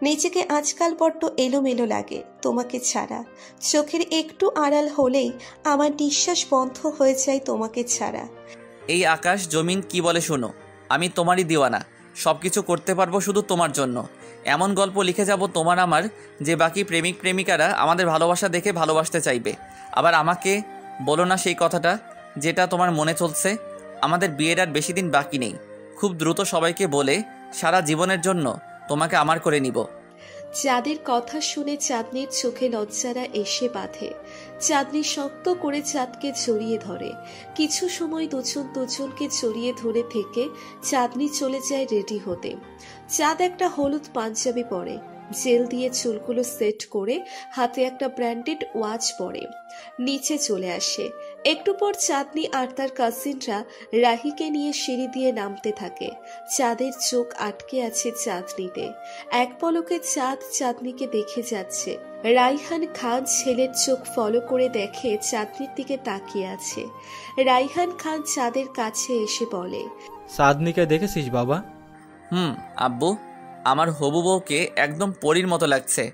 নিজেকে আজকাল বড্ড এলোমেলো লাগে তোমাকে ছাড়া। চোখের একটু আড়াল হলেই আমার নিঃশ্বাস বন্ধ হয়ে যায় তোমাকে ছাড়া। এই আকাশ জমিন কি বলে শোনো, আমি তোমারই দিওয়ানা। সব কিছু করতে পারবো শুধু তোমার জন্য। এমন গল্প লিখে যাব তোমার আমার, যে বাকি প্রেমিক প্রেমিকারা আমাদের ভালোবাসা দেখে ভালোবাসতে চাইবে। আবার আমাকে বলো না সেই কথাটা যেটা তোমার মনে চলছে। আমাদের বিয়ের আর বেশি দিন বাকি নেই। খুব দ্রুত সবাইকে বলে সারা জীবনের জন্য তোমাকে আমার করে নিব। চাঁদের কথা শুনে চাঁদনির চোখে লজ্জারা এসে বাঁধে। চাঁদনি শক্ত করে চাঁদকে জড়িয়ে ধরে। কিছু সময় দুজন দুজনকে জড়িয়ে ধরে থেকে চাঁদনি চলে যায় রেডি হতে। চাঁদ একটা হলুদ পাঞ্জাবি পরে, জেল দিয়ে চুলগুলো সেট করে হাতে একটা ব্র্যান্ডেড ওয়াচ পরে নিচে চলে আসে। একটু পর চাঁদনি আর তার কাজিনরা রাহিকে নিয়ে সিঁড়ি দিয়ে নামতে থাকে। চাঁদের চোখ আটকে আছে চাঁদনিতে। এক পলকে চাঁদ চাঁদনিকে দেখে যাচ্ছে। রাইহান খান ছেলের চোখ ফলো করে দেখে চাঁদনির দিকে তাকিয়ে আছে। রাইহান খান চাঁদের কাছে এসে বলে, চাঁদনিকে দেখেছিস বাবা? আব্বু, আমার হবু বউকে একদম পরীর মতো লাগছে।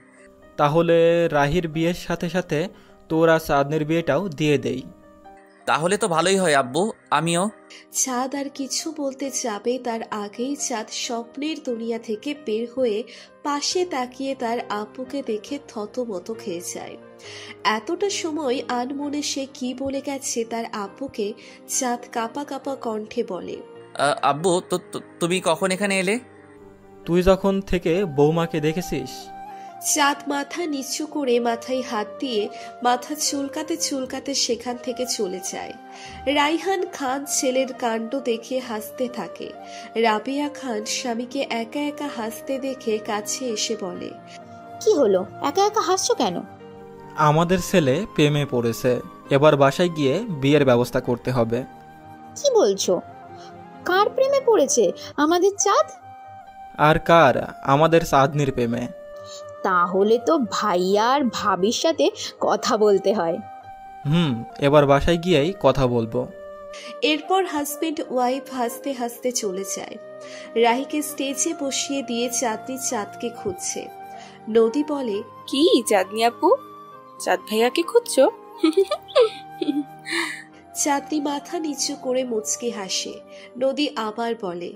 তাহলে রাহির বিয়ের সাথে সাথে তোরা চাঁদনির বিয়েটাও দিয়ে দেই। তাহলে তো ভালোই হয় আব্বু, আমিও। চাঁদ আর কিছু বলতে যাবে তার আগেই চাঁদ স্বপ্নের দুনিয়া থেকে বের হয়ে পাশে তাকিয়ে তার আপুকে দেখে থতমত খেয়ে যায়। এতটা সময় আনমনে সে কি বলে গেছে তার আপুকে চাঁদ কাঁপা কাঁপা কণ্ঠে বলে, আব্বু তুমি কখন এখানে এলে? তুই যখন থেকে বৌমাকে দেখেছিস। চাঁদ মাথা নিচু করে মাথায় হাত দিয়ে মাথা চুলকাতে চুলকাতে সেখান থেকে চলে যায়। রাইহান খান ছেলের কাণ্ড দেখে হাসতে থাকে। রাবিয়া খান স্বামীকে একা একা হাসতে দেখে কাছে এসে বলে, কি হলো, একা একা হাসছো কেন? আমাদের ছেলে প্রেমে পড়েছে, এবার বাসায় গিয়ে বিয়ের ব্যবস্থা করতে হবে। কি বলছো? কার প্রেমে পড়েছে? আমাদের চাঁদ? আর কার? আমাদের চাঁদনির প্রেমে। তাহলে তো ভাইয়া আর ভাবির সাথে কথা বলতে হয়। এবার বাসায় গিয়েই কথা বলবো। এরপর হাজবেন্ড ওয়াইফ হাসতে হাসতে চলে যায়। রাহিকে স্টেজে বসিয়ে দিয়ে চাঁদনি চাঁদকে খুঁজছে। নদী বলে, কি চাঁদনি আপু, চাঁদ ভাইয়াকে খুঁজছো? চাঁদনি মাথা নিচু করে মুচকি হাসে। নদী আবার বলে,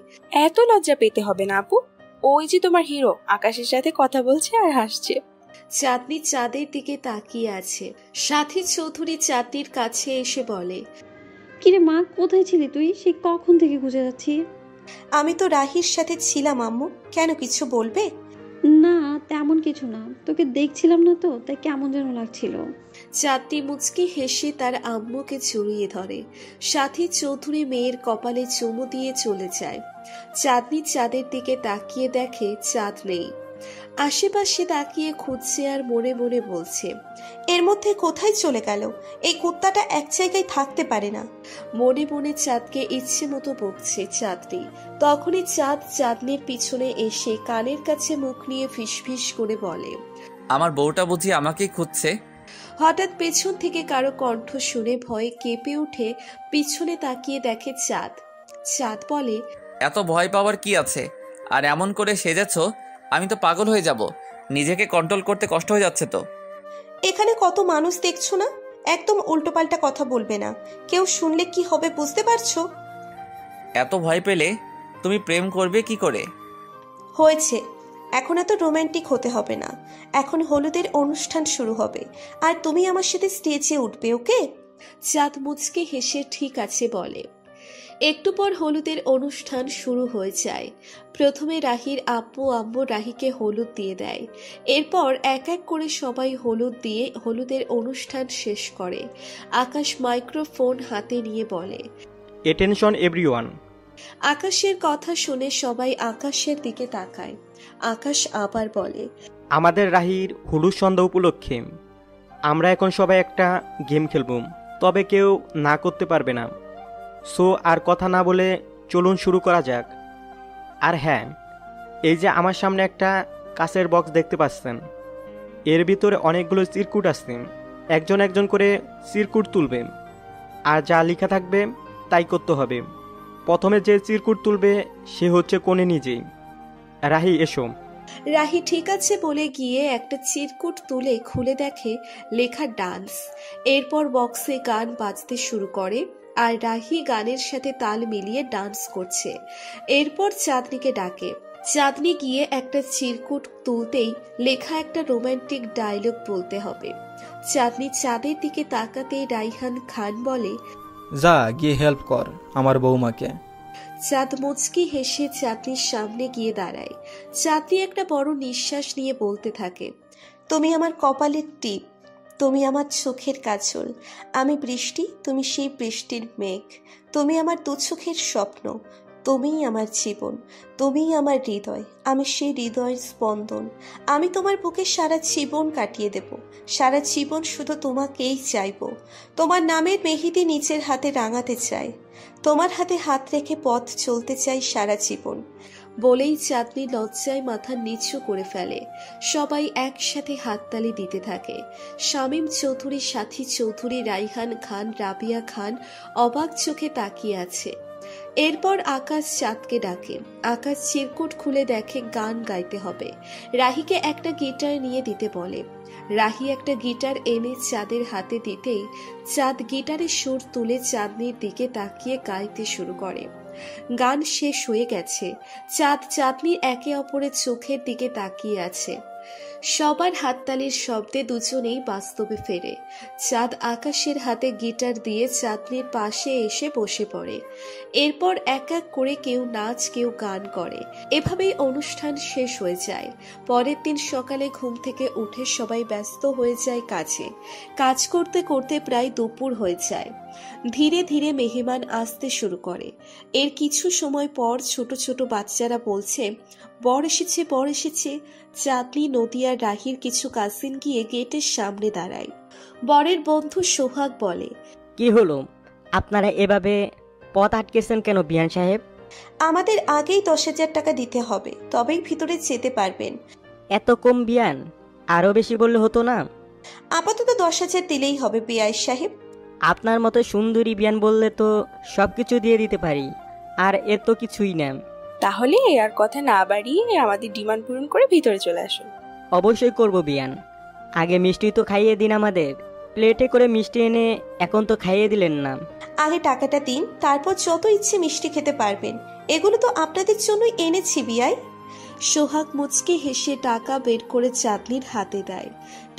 এত লজ্জা পেতে হবে না আপু, ওই যে তোমার হিরো আকাশের সাথে কথা বলছে আর হাসছে। চাঁদনি চাঁদের দিকে তাকিয়ে আছে। সাথী চৌধুরী চাঁদনির কাছে এসে বলে, কিরে মা, কোথায় ছিলি তুই? সে কখন থেকে খুঁজে যাচ্ছি। আমি তো রাহির সাথে ছিলাম আম্মু। কেন, কিছু বলবে? না, তেমন কিছু না, তোকে দেখছিলাম না তো, তাই কেমন যেন লাগছিল। চাঁদনি মুচকি হেসে তার আম্মুকে জড়িয়ে ধরে, সাথী চৌধুরী মেয়ের কপালে চুমু দিয়ে চলে যায়। চাঁদনি চাঁদের দিকে তাকিয়ে দেখে চাঁদ নেই। আশেপাশে তাকিয়ে খুঁজছে আর মনে মনে বলছে, এর মধ্যে কোথায় চলে গেল? এই কুত্তাটা এক জায়গায় থাকতে পারে না। মনে মনে চাঁদকে ইচ্ছে মতো বকছে চাঁদনি। তখনই চাঁদ চাঁদনির পিছনে এসে কানের কাছে মুখ নিয়ে ফিসফিস করে বলে, আমার বউটা বুঝি আমাকেই খুঁজছে। হঠাৎ পেছন থেকে কারো কণ্ঠ শুনে ভয়ে কেঁপে উঠে পিছনে তাকিয়ে দেখে চাঁদ। চাঁদ বলে, এত ভয় পাওয়ার কি আছে? আর এমন করে সেজেছো, আমি তো পাগল হয়ে যাব। নিজেকে কন্ট্রোল করতে কষ্ট হয়ে যাচ্ছে তো। এখানে কত মানুষ দেখছো না? একদম উল্টোপাল্টা কথা বলবে না, কেউ শুনলে কি হবে বুঝতে পারছো? এত ভয় পেলে তুমি প্রেম করবে কি করে? হয়েছে, এখন এত রোমান্টিক হতে হবে না। এখন হলুদের অনুষ্ঠান শুরু হবে আর তুমি আমার সাথে স্টেজে উঠবে, ওকে? চাঁদ মুচকে হেসে ঠিক আছে বলে। একটু পর হলুদের অনুষ্ঠান শুরু হয়ে যায়। প্রথমে রাহির আব্বু আম্মু রাহিকে হলুদ দিয়ে দেয়। এরপর এক এক করে সবাই হলুদ দিয়ে হলুদের অনুষ্ঠান শেষ করে। আকাশ মাইক্রোফোন হাতে নিয়ে বলে, অ্যাটেনশন এভরিওয়ান। আকাশের কথা শুনে সবাই আকাশের দিকে তাকায়। আকাশ আবার বলে, আমাদের রাহির হলুদ সন্ধ্যা উপলক্ষে আমরা এখন সবাই একটা গেম খেলব, তবে কেউ না করতে পারবে না। সো আর কথা না বলে চলুন শুরু করা যাক। আর হ্যাঁ, এই যে আমার সামনে একটা কাঁচের বক্স দেখতে পাচ্ছেন, এর ভিতরে অনেকগুলো চিরকুট আছে। একজন একজন করে চিরকুট তুলবে আর যা লেখা থাকবে তাই করতে হবে। প্রথমে যে চিরকুট তুলবে সে হচ্ছে কোণে নিজেই। রাহি এসো। রাহি ঠিক আছে বলে গিয়ে একটা চিরকুট তুলে খুলে দেখে লেখা ডান্স। এরপর বক্সে গান বাজতে শুরু করে আর রাহি গানের সাথে তাল মিলিয়ে ডান্স করছে। এরপর চাঁদনিকে ডাকে। চাঁদনি গিয়ে একটা চিরকুট তুলতেই লেখা একটা রোমান্টিক ডায়লগ বলতে হবে। চাঁদনি চাঁদের দিকে তাকাতেই রাইহান খান বলে, যা গিয়ে হেল্প কর আমার বৌমাকে। চাঁদ মুচকি হেসে চাঁদনির সামনে গিয়ে দাঁড়ায়। চাঁদনি একটা বড় নিঃশ্বাস নিয়ে বলতে থাকে, তুমি আমার কপালের টিপ, তুমি আমার চোখের কাজল। আমি বৃষ্টি, তুমি সেই বৃষ্টির মেঘ। তুমি আমার দু চোখের স্বপ্ন, তুমিই আমার জীবন, তুমিই আমার হৃদয়, আমি সেই হৃদয়ের স্পন্দন। আমি তোমার বুকে সারা জীবন কাটিয়ে দেব, সারা জীবন শুধু তোমাকেই চাইব। তোমার নামের মেহেদি নিজের হাতে রাঙাতে চাই, তোমার হাতে হাত রেখে পথ চলতে চাই সারা জীবন। বলেই চাঁদনি লজ্জায় মাথা নিচু করে ফেলে। সবাই একসাথে হাততালি দিতে থাকে। শামীম চৌধুরী, সাথী চৌধুরী, রাইহান খান, রাবিয়া খান অবাক চোখে তাকিয়ে আছে। এরপর আকাশ চাঁদকে ডাকে। আকাশ চিরকুট খুলে দেখে গান গাইতে হবে। রাহিকে একটা গিটার নিয়ে দিতে বলে। রাহি একটা গিটার এনে চাঁদের হাতে দিতেই চাঁদ গিটারের সুর তুলে চাঁদনির দিকে তাকিয়ে গাইতে শুরু করে। গান শেষ হয়ে গেছে। চাঁদ চাঁদনি একে অপরের চোখের দিকে তাকিয়ে আছে। সবার হাততালির শব্দে দুজনেই বাস্তবে ফেরে। চাঁদ আকাশের হাতে গিটার দিয়ে চাঁদনির পাশে এসে বসে পড়ে। এরপর এক এক করে কেউ নাচ কেউ গান করে। এভাবেই অনুষ্ঠান শেষ হয়ে যায়। পরের দিন সকালে ঘুম থেকে উঠে সবাই ব্যস্ত হয়ে যায় কাজে। কাজ করতে করতে প্রায় দুপুর হয়ে যায়। ধীরে ধীরে মেহমান আসতে শুরু করে। এর কিছু সময় পর ছোট ছোট বাচ্চারা বলছে, বর এসেছে, বর এসেছে। চাঁদনি, নদিয়া, রাহির কিছু কাজিন গিয়ে গেটের সামনে দাঁড়ায়। বরের বন্ধু সোহাগ বলে, কি হলো, আপনারা এভাবে পথ আটকেছেন কেন বিয়ান সাহেব? আমাদের আগেই 10,000 টাকা দিতে হবে, তবেই ভিতরে যেতে পারবেন। এত কম বিয়ান? আরো বেশি বললে হতো না? আপাতত 10,000 দিলেই হবে বিআই সাহেব। আপনার মতো সুন্দরী বিয়ান বললে তো সবকিছু দিয়ে দিতে পারি, আর এর তো কিছুই না। তাহলে আর কথা না বাড়িয়ে আমাদের ডিমান্ড পূরণ করে ভিতরে চলে আসুন। অবশ্যই করব বিয়ান। আগে মিষ্টি তো খাইয়ে দিন আমাদের। প্লেটে করে মিষ্টি এনে এখন তো খাইয়ে দিলেন না। আগে টাকাটা দিন, তারপর যত ইচ্ছে মিষ্টি খেতে পারবেন। এগুলো তো আপনাদের জন্যই এনেছি বিআই। সোহাগ মুচকে হেসে টাকা বের করে চাঁদনির হাতে দেয়।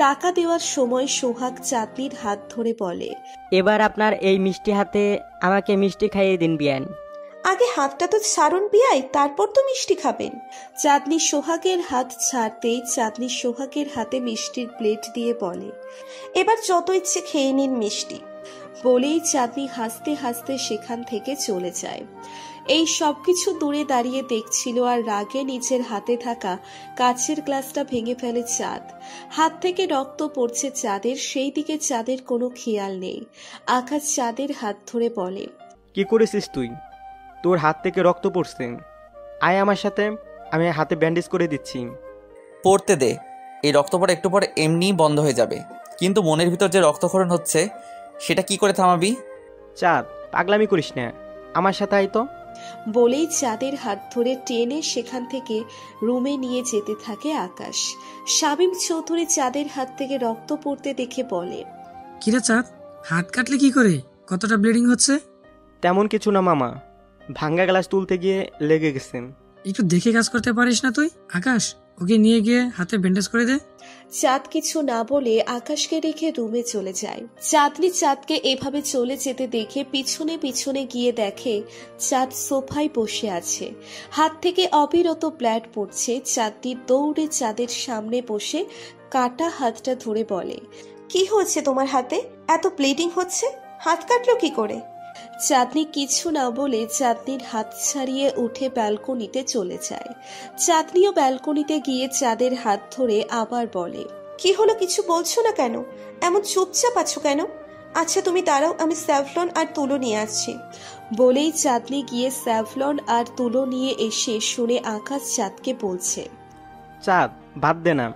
টাকা দেওয়ার সময় সোহাগ চাঁদনির হাত ধরে বলে, এবার আপনার এই মিষ্টি হাতে আমাকে মিষ্টি খাইয়ে দিন বিয়ান। আগে হাতটা তো ছাড়ুন বিয়াই, তারপর তো মিষ্টি খাবেন। চাঁদনি সোহাগের হাত ছাড়তেই চাঁদনি সোহাগের হাতে মিষ্টির প্লেট দিয়ে বলে, এবার যত ইচ্ছে খেয়ে নিন মিষ্টি। বলেই চাঁদনি হাসতে হাসতে সেখান থেকে চলে যায়। এই সবকিছু দূরে দাঁড়িয়ে দেখছিল আর রাগে নিজের হাতে থাকা কাচের গ্লাসটা ভেঙে ফেলে চাঁদ। হাত থেকে রক্ত পড়ছে চাঁদের, সেই দিকে চাঁদের কোনো খেয়াল নেই। আকাশ চাঁদের হাত ধরে বলে, কি করেছিস তুই? তোর হাত থেকে রক্ত পড়ছে, আয় আমার সাথে, আমি হাতে ব্যান্ডেজ করে দিচ্ছি। পড়তে দে, এই রক্ত পড়া একটু পরে এমনিই বন্ধ হয়ে যাবে, কিন্তু মনের ভিতর যে রক্তক্ষরণ হচ্ছে সেটা কি করে থামাবি? চাঁদ, পাগলামি করিস না, আমার সাথে আয় তো। বলেই চাঁদের হাত ধরে টেনে সেখান থেকে রুমে নিয়ে যেতে থাকে আকাশ। শামীম চৌধুরী চাঁদের হাত থেকে রক্ত পড়তে দেখে বলে, কিরে চাঁদ, হাত কাটলে কি করে? কতটা ব্লিডিং হচ্ছে? তেমন কিছু না মামা, ভাঙ্গা গ্লাস তুলতে গিয়ে লেগে গেছেন। একটু দেখে কাজ করতে পারিস না তুই? আকাশ, ওকে নিয়ে গিয়ে হাতে ব্যান্ডেজ করে দে। চাঁদ কিছু না বলে আকাশকে রেখে রুমে চলে যায়। চাঁদনি চাঁদকে এভাবে চলে যেতে দেখে পিছনে পিছনে গিয়ে দেখে চাঁদ সোফায় বসে আছে, হাত থেকে অবিরত ব্লাড পড়ছে। চাঁদনি দৌড়ে চাঁদের সামনে বসে কাটা হাতটা ধরে বলে, কি হচ্ছে তোমার হাতে? এত ব্লিডিং হচ্ছে, হাত কাটলো কি করে? চাঁদনি কিছু না বলে চাঁদনির হাত ছাড়িয়ে উঠে ব্যালকনিতে চলে যায়। চাঁদনিও ব্যালকনিতে গিয়ে চাঁদের হাত ধরে আবার বলে, কি হলো, কিছু বলছো না কেন? এমন চুপচাপ আছো কেন? আচ্ছা তুমি দাঁড়াও, আমি স্যাভলন আর তুলো নিয়ে আসছি। বলেই চাঁদনি গিয়ে স্যাভলন আর তুলো নিয়ে এসে শুনে আকাশ চাঁদকে বলছে, চাঁদ, বাদ দে না,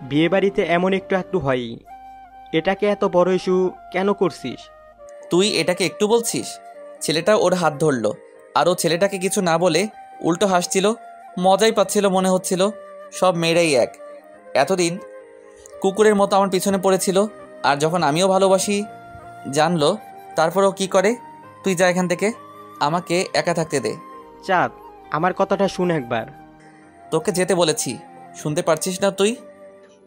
বিয়ে বাড়িতে এমন একটু একটু হয়ই, এটাকে এত বড় ইস্যু কেন করছিস? তুই এটাকে একটু বলছিস? ছেলেটা ওর হাত ধরলো আর ও ছেলেটাকে কিছু না বলে উল্টো হাসছিল, মজাই পাচ্ছিল, মনে হচ্ছিল সব মেয়েরাই এক। এতদিন কুকুরের মতো আমার পিছনে পড়েছিল, আর যখন আমিও ভালোবাসি জানলো, তারপরও কি করে? তুই যা এখান থেকে, আমাকে একা থাকতে দে। চাঁদ, আমার কথাটা শুন একবার। তোকে যেতে বলেছি, শুনতে পারছিস না তুই?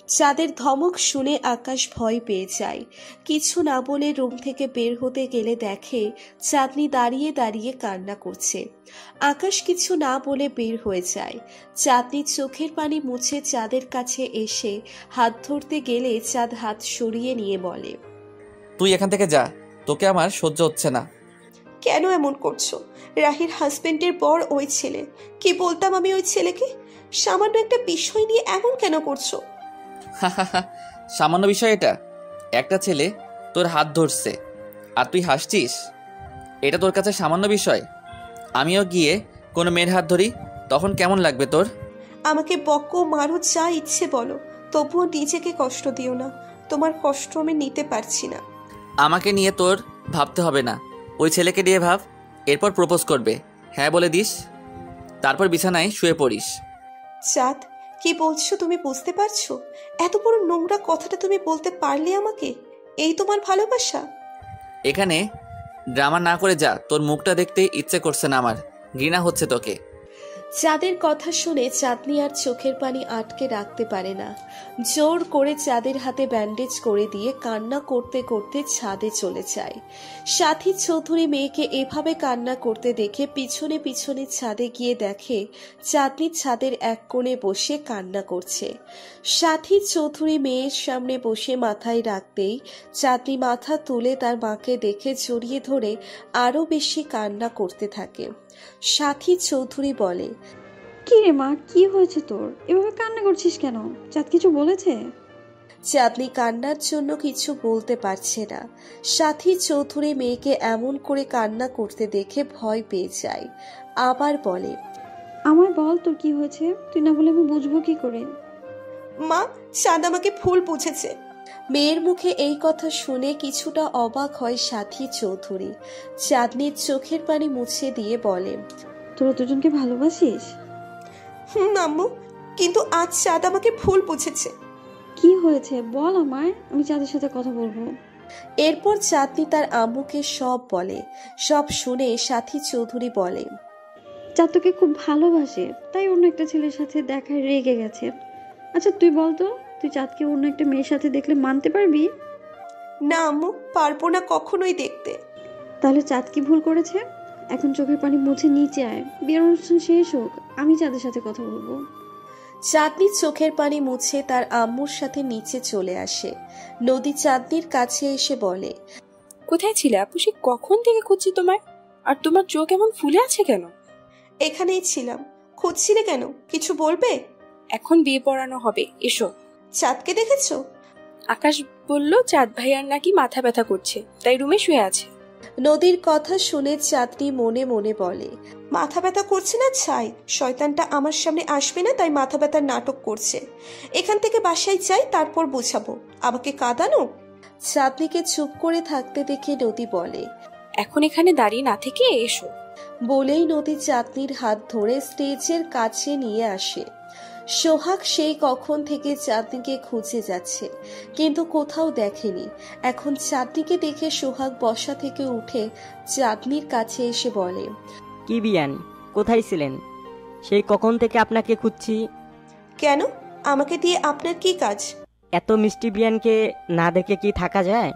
চাঁদের ধমক শুনে আকাশ ভয় পেয়ে যায়। কিছু না বলে রুম থেকে বের হতে গেলে দেখে চাঁদনি দাঁড়িয়ে দাঁড়িয়ে কান্না করছে। আকাশ কিছু না বলে বের হয়ে যায়। চাঁদনি চোখের পানি মুছে চাঁদের কাছে এসে হাত ধরতে গেলে চাঁদ হাত সরিয়ে নিয়ে বলে, তুই এখান থেকে যা, তোকে আমার সহ্য হচ্ছে না। কেন এমন করছো? রাহির হাজবেন্ডের বর ওই ছেলে, কি বলতাম আমি ওই ছেলেকে? সামান্য একটা বিষয় নিয়ে এমন কেন করছো? সামান্য বিষয় এটা? একটা ছেলে তোর হাত ধরছে আর তুই হাসছিস? এটা তোর কাছে সামান্য বিষয়? আমিও গিয়ে কোনো মেয়ের হাত ধরি, তখন কেমন লাগবে তোর? আমাকে বকো, মারো, যা ইচ্ছে বলো, তবুও নিজেকে কষ্ট দিও না। তোমার কষ্ট আমি নিতে পারছি না। আমাকে নিয়ে তোর ভাবতে হবে না, ওই ছেলেকে নিয়ে ভাব। এরপর প্রপোজ করবে, হ্যাঁ বলে দিস, তারপর বিছানায় শুয়ে পড়িস। চাঁদ, কি বলছো তুমি বুঝতে পারছো? এত বড় নোংরা কথাটা তুমি বলতে পারলে আমাকে? এই তোমার ভালোবাসা? এখানে ড্রামা না করে যা, তোর মুখটা দেখতে ইচ্ছে করছে না আমার, ঘৃণা হচ্ছে তোকে। চাঁদের কথা শুনে চাঁদনি আর চোখের পানি আটকে রাখতে পারে না। জোর করে চাঁদের হাতে ব্যান্ডেজ করে দিয়ে কান্না করতে করতে ছাদে চলে যায়। সাথী চৌধুরী মেয়েকে এভাবে কান্না করতে দেখে পিছনে পিছনে ছাদে গিয়ে দেখে চাঁদনি ছাদের এক কোণে বসে কান্না করছে। সাথী চৌধুরী মেয়ের সামনে বসে মাথায় রাখতেই চাঁদনি মাথা তুলে তার মাকে দেখে জড়িয়ে ধরে আরো বেশি কান্না করতে থাকে। সাথী চৌধুরী বলে, কি রে মা, কি হয়েছে তোর? এভাবে কান্না করছিস কেন? চাঁদ কিছু বলেছে? চাঁদনি কান্নার জন্য কিছু বলতে পারছে না। সাথী চৌধুরী মেয়েকে এমন করে কান্না করতে দেখে ভয় পেয়ে যায়। আবার বলে, আমায় বল তোর কি হয়েছে, তুই না বলে আমি বুঝবো কি করে? মা, চাঁদ আমাকে ভুল বুঝেছে। মেয়ের মুখে এই কথা শুনে কিছুটা অবাক হয় সাথী চৌধুরী। চাঁদনির চোখের পানি মুছে দিয়ে বলে, তোরা দুজনকে ভালোবাসিস? আম্মু, কিন্তু আজ চাঁদ আমাকে ভুল বুঝেছে। কি হয়েছে বল আমায়, আমি চাঁদের সাথে কথা বলবো। এরপর চাঁদনি তার আম্মুকে সব বলে। সব শুনে সাথী চৌধুরী বলে, চাঁদ তোকে খুব ভালোবাসে, তাই অন্য একটা ছেলের সাথে দেখায় রেগে গেছে। আচ্ছা তুই বলতো, তুই চাঁদকে অন্য একটা মেয়ের সাথে দেখলে মানতে পারবি? না আম্মু, পারবো না কখনোই দেখতে। তাহলে চাঁদ কি ভুল করেছে? এখন চোখের পানি মুছে নিচে আয়, বিয়ের অনুষ্ঠান শেষ হোক, আমি চাঁদের সাথে কথা বলবো। চাঁদনি চোখের পানি মুছে তার আম্মুর সাথে নিচে চলে আসে। নদী চাঁদনির কাছে এসে বলে, কোথায় ছিলে আপু? সে কখন থেকে খুঁজছি তোমায়। আর তোমার চোখ এমন ফুলে আছে কেন? এখানেই ছিলাম। খুঁজছিলে কেন? কিছু বলবে? এখন বিয়ে পড়ানো হবে, এসো। চাঁদকে দেখেছো? আকাশ বলল চাঁদ ভাইয়ার নাকি মাথা ব্যথা করছে, তাই রুমে শুয়ে আছে। নদীর কথা শুনে চাঁদনি মনে মনে বলে, মাথা ব্যথা করছে না ছাই, শয়তানটা আমার সামনে আসবে না তাই মাথা ব্যথার নাটক করছে। এখান থেকে বাসায় যাই, তারপর বোঝাবো। আমাকে কাঁদানো? চাঁদনিকে চুপ করে থাকতে দেখে নদী বলে, এখন এখানে দাঁড়িয়ে না থেকে এসো। বলেই নদী চাঁদনির হাত ধরে স্টেজের কাছে নিয়ে আসে। সোহাগ সেই কখন থেকে চাঁদনিকে খুঁজে যাচ্ছে, কিন্তু কোথাও দেখেনি। এখন চাঁদনিকে দেখে সোহাগ বসা থেকে উঠে চাঁদনির কাছে এসে বলে, কি বিয়ান, কোথায় ছিলেন? সেই কখন থেকে আপনাকে খুঁজছি। কেন? আমাকে দিয়ে আপনার কি কাজ? এত মিষ্টি বিয়ানকে না দেখে কি থাকা যায়?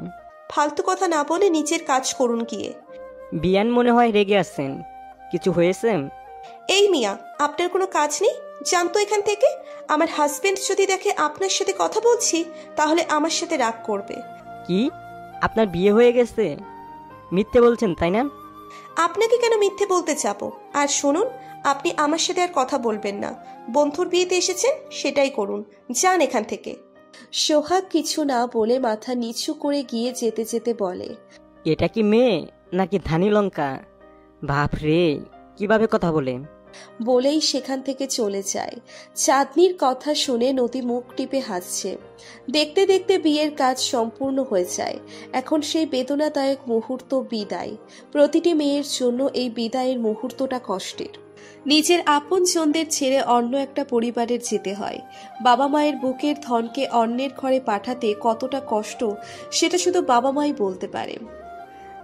ফালতু কথা না বলে নিজের কাজ করুন গিয়ে। বিয়ান মনে হয় রেগে আছেন, কিছু হয়েছে? এই মিয়া, আপনার কোনো কাজ নেই? জানতো এখান থেকে। আমার হাজবেন্ড যদি দেখে আপনার সাথে কথা বলছি, তাহলে আমার সাথে রাগ করবে। কি, আপনার বিয়ে হয়ে গেছে? মিথ্যে বলছেন তাই না? আপনাকে কেন মিথ্যে বলতে যাবো? আর শুনুন, আপনি আমার সাথে আর কথা বলবেন না। বন্ধুর বিয়েতে এসেছেন, সেটাই করুন। যান এখান থেকে। সোহাগ কিছু না বলে মাথা নিচু করে গিয়ে যেতে যেতে বলে, এটা কি মেয়ে নাকি ধানি লঙ্কা? বাপ রে, কিভাবে কথা বলে! বলেই সেখান থেকে চলে যায়। চাঁদনির কথা শুনে নদী মুখ টিপে হাসছে। দেখতে দেখতে বিয়ের কাজ সম্পূর্ণ হয়ে যায়। এখন সেই বেদনাদায়ক মুহূর্ত বিদায়। প্রতিটি মেয়ের জন্য এই বিদায়ের মুহূর্তটা কষ্টের। নিজের আপনজনদের ছেড়ে অন্য একটা পরিবারের যেতে হয়। বাবা মায়ের বুকের ধনকে অন্যের ঘরে পাঠাতে কতটা কষ্ট, সেটা শুধু বাবা মাই বলতে পারে।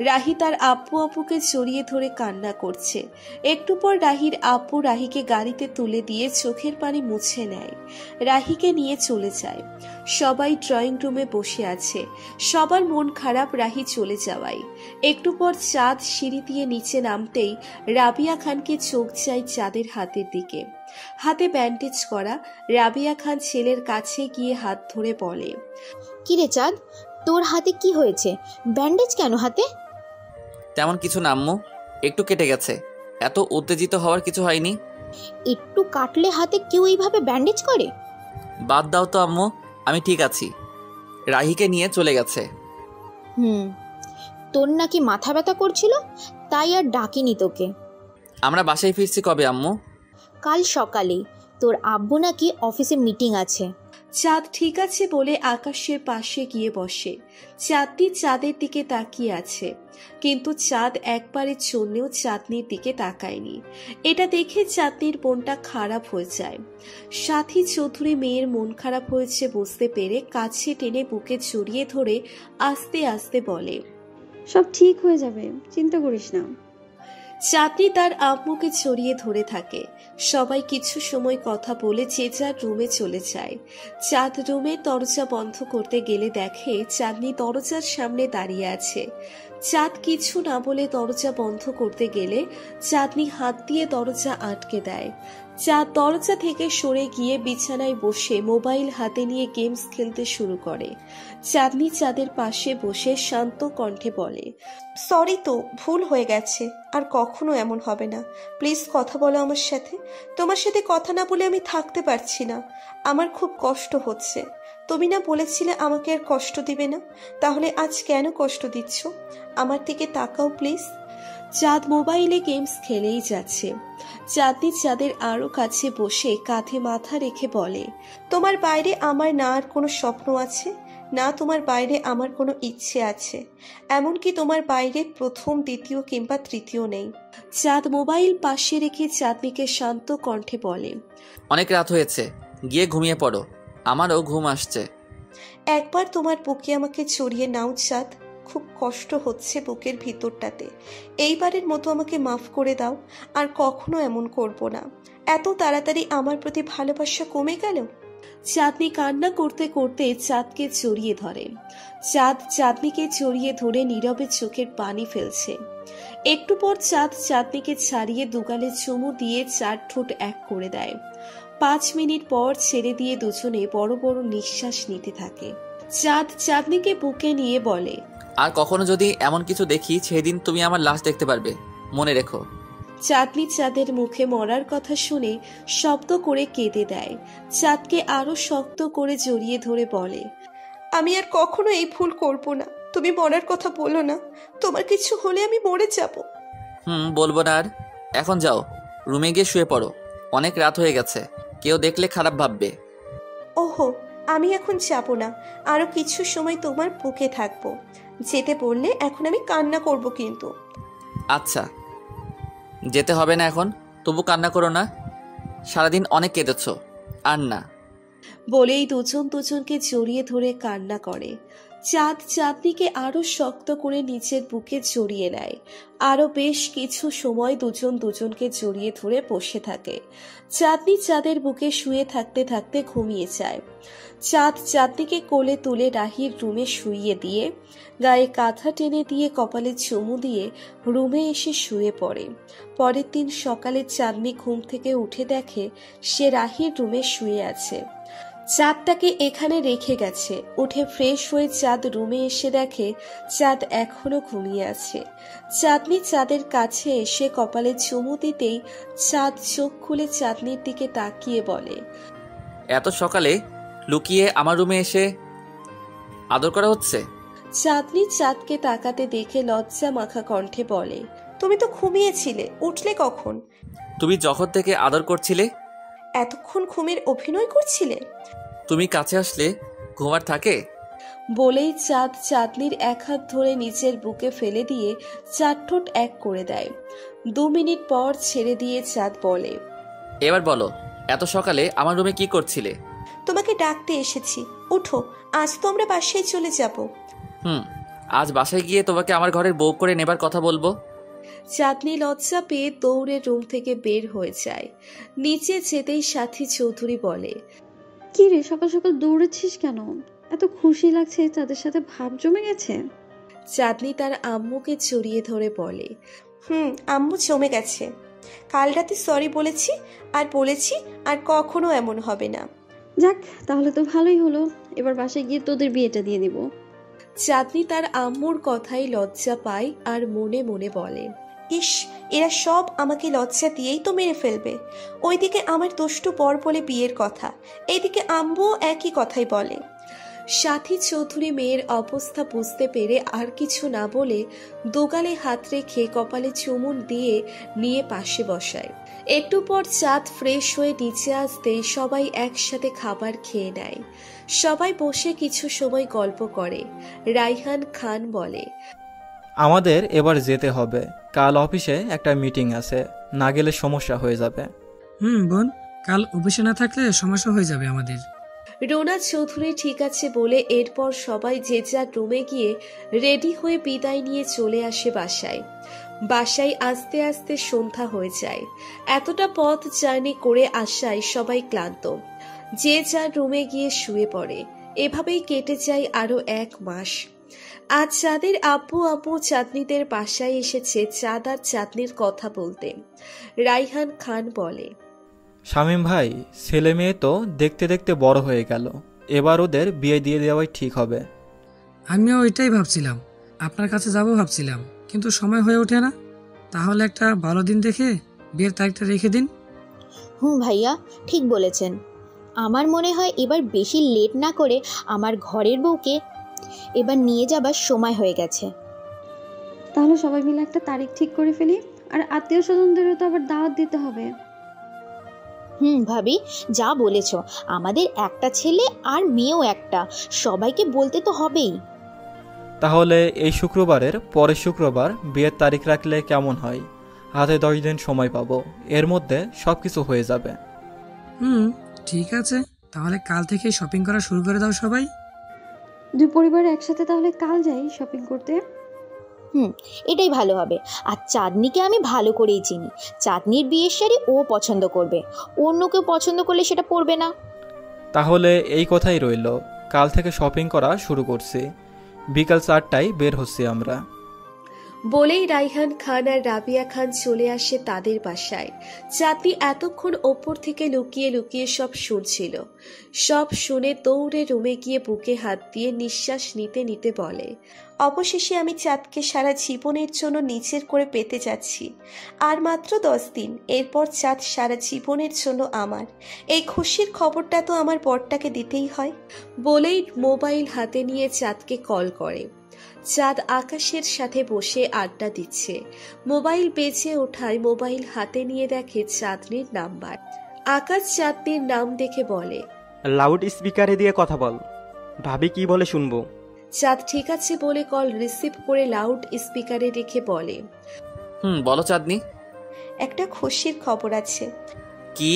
রাহি তার আপুকে জড়িয়ে ধরে কান্না করছে। একটু পর রাহির আপু রাহিকে গাড়িতে তুলে দিয়ে চোখের পানি মুছে নেয়। রাহিকে নিয়ে চলে যায়। সবাই ড্রয়িং রুমে বসে আছে। সবার মন খারাপ রাহি চলে যাওয়ায়। একটু পর চাঁদ সিঁড়ি দিয়ে নিচে নামতেই রাবিয়া খানকে চোখ যায় চাঁদের হাতের দিকে। হাতে ব্যান্ডেজ করা। রাবিয়া খান ছেলের কাছে গিয়ে হাত ধরে বলে, কিরে চাঁদ, তোর হাতে কি হয়েছে? ব্যান্ডেজ কেন হাতে? তেমন কিছু না আম্মু, একটু কেটে গেছে। এত উত্তেজিত হওয়ার কিছু হয়নি। একটু কাটলে হাতে কেউ এইভাবে ব্যান্ডেজ করে? বাদ দাও তো আম্মু, আমি ঠিক আছি। রাহিকে নিয়ে চলে গেছে। তোর নাকি মাথা ব্যথা করছিল, তাই আর ডাকিনি তোকে। আমরা বাসায় ফিরছি কবে আম্মু? কাল সকালেই। তোর আব্বু নাকি অফিসে মিটিং আছে। চাঁদ ঠিক আছে বলে আকাশের পাশে গিয়ে বসে। চাঁদনি চাঁদের দিকে তাকিয়ে আছে, কিন্তু চাঁদ একবারের জন্যেও চাঁদনির দিকে তাকায়নি। এটা দেখে চাঁদনির মনটা খারাপ হয়ে যায়। সাথী চৌধুরী মেয়ের মন খারাপ হয়েছে বুঝতে পেরে কাছে টেনে বুকে জড়িয়ে ধরে আস্তে আস্তে বলে, সব ঠিক হয়ে যাবে, চিন্তা করিস না। চাঁদনি তার আম্মুকে জড়িয়ে ধরে থাকে। সবাই কিছু সময় কথা বলে যে যার রুমে চলে যায়। চাঁদ রুমে দরজা বন্ধ করতে গেলে দেখে চাঁদনি দরজার সামনে দাঁড়িয়ে আছে। চাঁদ কিছু না বলে দরজা বন্ধ করতে গেলে চাঁদনি হাত দিয়ে দরজা আটকে দেয়। চাঁদ দরজা থেকে সরে গিয়ে বিছানায় বসে মোবাইল হাতে নিয়ে গেমস খেলতে শুরু করে। চাঁদনি চাঁদের পাশে বসে শান্ত কণ্ঠে বলে, সরি তো, ভুল হয়ে গেছে। আর কখনো এমন হবে না। প্লিজ কথা বলো আমার সাথে। তোমার সাথে কথা না বলে আমি থাকতে পারছি না। আমার খুব কষ্ট হচ্ছে। তুমি না বলেছিলে আমাকে আর কষ্ট দিবে না? তাহলে আজ কেন কষ্ট দিচ্ছ? আমার দিকে তাকাও প্লিজ। চাঁদ মোবাইলে গেমস খেলেই যাচ্ছে। চাঁদনি চাঁদের আরো কাছে বসে কাঁধে মাথা রেখে বলে, তোমার বাইরে আমার না আর কোনো স্বপ্ন আছে, না তোমার বাইরে আমার কোনো ইচ্ছে আছে। এমনকি তোমার বাইরে প্রথম, দ্বিতীয় কিংবা তৃতীয় নেই। চাঁদ মোবাইল পাশে রেখে চাঁদনিকে শান্ত কণ্ঠে বলে, অনেক রাত হয়েছে, গিয়ে ঘুমিয়ে পড়ো, আমারও ঘুম আসছে। একবার তোমার বুকে আমাকে জড়িয়ে নাও চাঁদ। খুব কষ্ট হচ্ছে বুকের ভিতরটাতে। এইবারের মতো আমাকে মাফ করে দাও। আর কখনো এমন করব না। এত তাড়াতাড়ি আমার প্রতি ভালোবাসা কমে গেল? চাঁদনি কান্না করতে করতে চাঁদকে জড়িয়ে ধরে। চাঁদ চাঁদনিকে জড়িয়ে ধরে নীরবে চোখের পানি ফেলছে। একটু পর চাঁদ চাঁদনিকে ছাড়িয়ে দুগালে চুমু দিয়ে 4 ঠোঁট এক করে দেয়। 5 মিনিট পর ছেড়ে দিয়ে দুজনে বড় বড় নিঃশ্বাস নিতে থাকে। চাঁদ চাঁদনিকে বুকে নিয়ে বলে, আর কখনো যদি এমন কিছু দেখি সেদিন তুমি আমার লাশ দেখতে পারবে, মনে রেখো। চাঁদনি চাঁদের মুখে মরার কথা শুনে শব্দ করে কেঁদে দেয়। চাঁদকে আরো শক্ত করে জড়িয়ে ধরে বলে, আমি আর কখনো এই ভুল করব না। তুমি মরার কথা বলো না, তোমার কিছু হলে আমি মরে যাব। বলবো না আর। এখন যাও, রুমে গিয়ে শুয়ে পড়ো, অনেক রাত হয়ে গেছে, কেউ দেখলে খারাপ ভাববে। ওহো, আমি এখন যাব না, আরো কিছু সময় তোমার বুকে থাকবো। যেতে বললে এখন আমি কান্না করব কিন্তু। আচ্ছা, যেতে হবে না এখন, তবু কান্না করো না, সারাদিন অনেক কেঁদেছ, আর না। বলেই দুজন দুজনকে জড়িয়ে ধরে কান্না করে। চাঁদ চাঁদনিকে আরো শক্ত করে নিচের বুকে জড়িয়ে নেয়। আরো বেশ কিছু সময় দুজন দুজনকে জড়িয়ে ধরে বসে থাকে। চাঁদনি চাঁদের বুকে শুয়ে থাকতে থাকতে ঘুমিয়ে যায়। চাঁদ চাঁদনিকে কোলে তুলে রাহির রুমে শুইয়ে দিয়ে গায়ে কাঁথা টেনে দিয়ে কপালে চুমু দিয়ে রুমে এসে শুয়ে পড়ে। পরের দিন সকালে চাঁদনি ঘুম থেকে উঠে দেখে সে রাহির রুমে শুয়ে আছে। চাঁদ তাকে এখানে রেখে গেছে। উঠে ফ্রেশ হয়ে চাঁদ রুমে এসে দেখে চাঁদ এখনো ঘুমিয়ে আছে। চাঁদনি চাঁদের কাছে এসে কপালে চুমু দিতেই চাঁদ চোখ খুলে চাঁদনির দিকে তাকিয়ে বলে, এত সকালে লুকিয়ে আমার রুমে এসে আদর করা হচ্ছে? চাঁদনি চাঁদকে তাকাতে দেখে লজ্জা মাখা কণ্ঠে বলে, তুমি তো ঘুমিয়েছিলে, উঠলে কখন? তুমি যখন থেকে আদর করছিলে। এতক্ষণ ঘুমের অভিনয় করছিলে? তুমি কাছে আসলে ঘুমার থাকে? বলেই চাঁদ চাঁদনির এক হাত ধরে নিচের বুকে ফেলে দিয়ে 4 ঠোঁট এক করে দেয়। 2 মিনিট পর ছেড়ে দিয়ে চাঁদ বলে, এবার বলো, এত সকালে আমার রুমে কি করছিলে? তোমাকে ডাকতে এসেছি, উঠো, আজ তো আমরা বাসায় চলে যাব। আজ বাসায় গিয়ে তোমাকে আমার ঘরের বউ করে নেবার কথা বলবো। চাঁদনি লজ্জা পেয়ে দৌড়ে রুম থেকে বের হয়ে যায়। নিচে যেতেই সাথী চৌধুরী বলে, কি রে, সকাল সকাল দৌড়েছিস কেন? এত খুশি লাগছে, তাদের সাথে ভাব জমে গেছে? চাঁদনি তার আম্মুকে জড়িয়ে ধরে বলে, আম্মু জমে গেছে। কাল রাতে সরি বলেছি আর কখনো এমন হবে না। যাক, তাহলে তো ভালোই হলো। এবার বাসায় গিয়ে তোদের বিয়েটা দিয়ে দিব। চাঁদনি তার আম্মুর কথাই লজ্জা পায় আর মনে মনে বলে, ইস, এরা সব আমাকে লজ্জা দিয়েই তো মেরে ফেলবে। ওইদিকে আমার দুষ্টু বর বলে বিয়ের কথা, এইদিকে আম্মুও একই কথাই বলে। সাথী চৌধুরী মেয়ের অবস্থা বুঝতে পেরে আর কিছু না বলে দোগালে হাত রেখে কপালে চুমুন দিয়ে নিয়ে পাশে বসায়। একটু পর চাঁদ ফ্রেশ হয়ে নিচে আসতে সবাই একসাথে খাবার খেয়ে নেয়। সবাই বসে কিছু সময় গল্প করে। রাইহান খান বলে, আমাদের এবার যেতে হবে, কাল অফিসে একটা মিটিং আছে, না গেলে সমস্যা হয়ে যাবে। বোন, কাল অফিসে না থাকলে সমস্যা হয়ে যাবে আমাদের। রোনা চৌধুরী ঠিক আছে বলে এরপর সবাই যে যার রুমে গিয়ে রেডি হয়ে বিদায় নিয়ে চলে আসে বাসায়। বাসায় আস্তে আস্তে সন্ধ্যা হয়ে যায়। এতটা পথ জার্নি করে আসায় সবাই ক্লান্ত। যে যার রুমে গিয়ে শুয়ে পড়ে। এভাবেই কেটে যায় আরো 1 মাস। আজ চাঁদের আব্বু চাঁদনিদের বাসায় এসেছে চাঁদ আর চাঁদনির কথা বলতে। রাইহান খান বলে, শামীম ভাই, ছেলে মেয়ে তো দেখতে দেখতে বড় হয়ে গেল, এবার ওদের বিয়ে দিয়ে দেওয়াই ঠিক হবে। আমিও ওইটাই ভাবছিলাম, আপনার কাছে যাব ভাবছিলাম, কিন্তু সময় হয়ে ওঠে না। তাহলে একটা ভালো দিন দেখে বিয়ের তারিখটা রেখে দিন। ভাইয়া ঠিক বলেছেন। আমার মনে হয় এবার বেশি লেট না করে আমার ঘরের বউকে এবার নিয়ে যাবার সময় হয়ে গেছে। তাহলে সবাই মিলে একটা তারিখ ঠিক করে ফেলি, আর আত্মীয় স্বজনদেরও তো আবার দাওয়াত দিতে হবে। ভাবি, যা বলেছ, আমাদের একটা ছেলে আর মেয়েও একটা, সবাইকে বলতে তো হবেই। তাহলে এই শুক্রবারের পরের শুক্রবার বিয়ের তারিখ রাখলে কেমন হয়? হাতে 10 দিন সময় পাবো, এর মধ্যে সবকিছু হয়ে যাবে। ঠিক আছে, তাহলে কাল থেকে শপিং করা শুরু করে দাও সবাই। 2 পরিবার একসাথে তাহলে কাল যাই শপিং করতে। এটাই ভালো হবে। আর চাঁদনিকে আমি ভালো করেই চিনি, চাঁদনির বিয়ের শাড়ি ও পছন্দ করবে, অন্য কেউ পছন্দ করলে সেটা পরবে না। তাহলে এই কথাই রইল, কাল থেকে শপিং করা শুরু করছি, বিকাল 4টায় বের হচ্ছি আমরা। বলেই রাইহান খান আর রাবিয়া খান চলে আসে তাদের বাসায়। চাঁদনি এতক্ষণ ওপর থেকে লুকিয়ে লুকিয়ে সব শুনছিল। সব শুনে দৌড়ে রুমে গিয়ে বুকে হাত দিয়ে নিঃশ্বাস নিতে নিতে বলে, অবশেষে আমি চাঁদকে সারা জীবনের জন্য নিজের করে পেতে যাচ্ছি। আর মাত্র 10 দিন, এরপর চাঁদ সারা জীবনের জন্য আমার। এই খুশির খবরটা তো আমার বরটাকে দিতেই হয়। বলেই মোবাইল হাতে নিয়ে চাঁদকে কল করে। চাঁদ আকাশের সাথে বসে আড্ডা দিচ্ছে। মোবাইল বেজে ওঠায় মোবাইল হাতে নিয়ে দেখে চাঁদনির নাম্বার। আকাশ চাঁদনির নাম দেখে বলে, লাউড স্পিকারে দিয়ে কথা বল, ভাবি কি বলে শুনবো। চাঁদ ঠিক আছে বলে কল রিসিভ করে লাউড স্পিকারে রেখে বলে, বলো চাঁদনি। একটা খুশির খবর আছে। কি?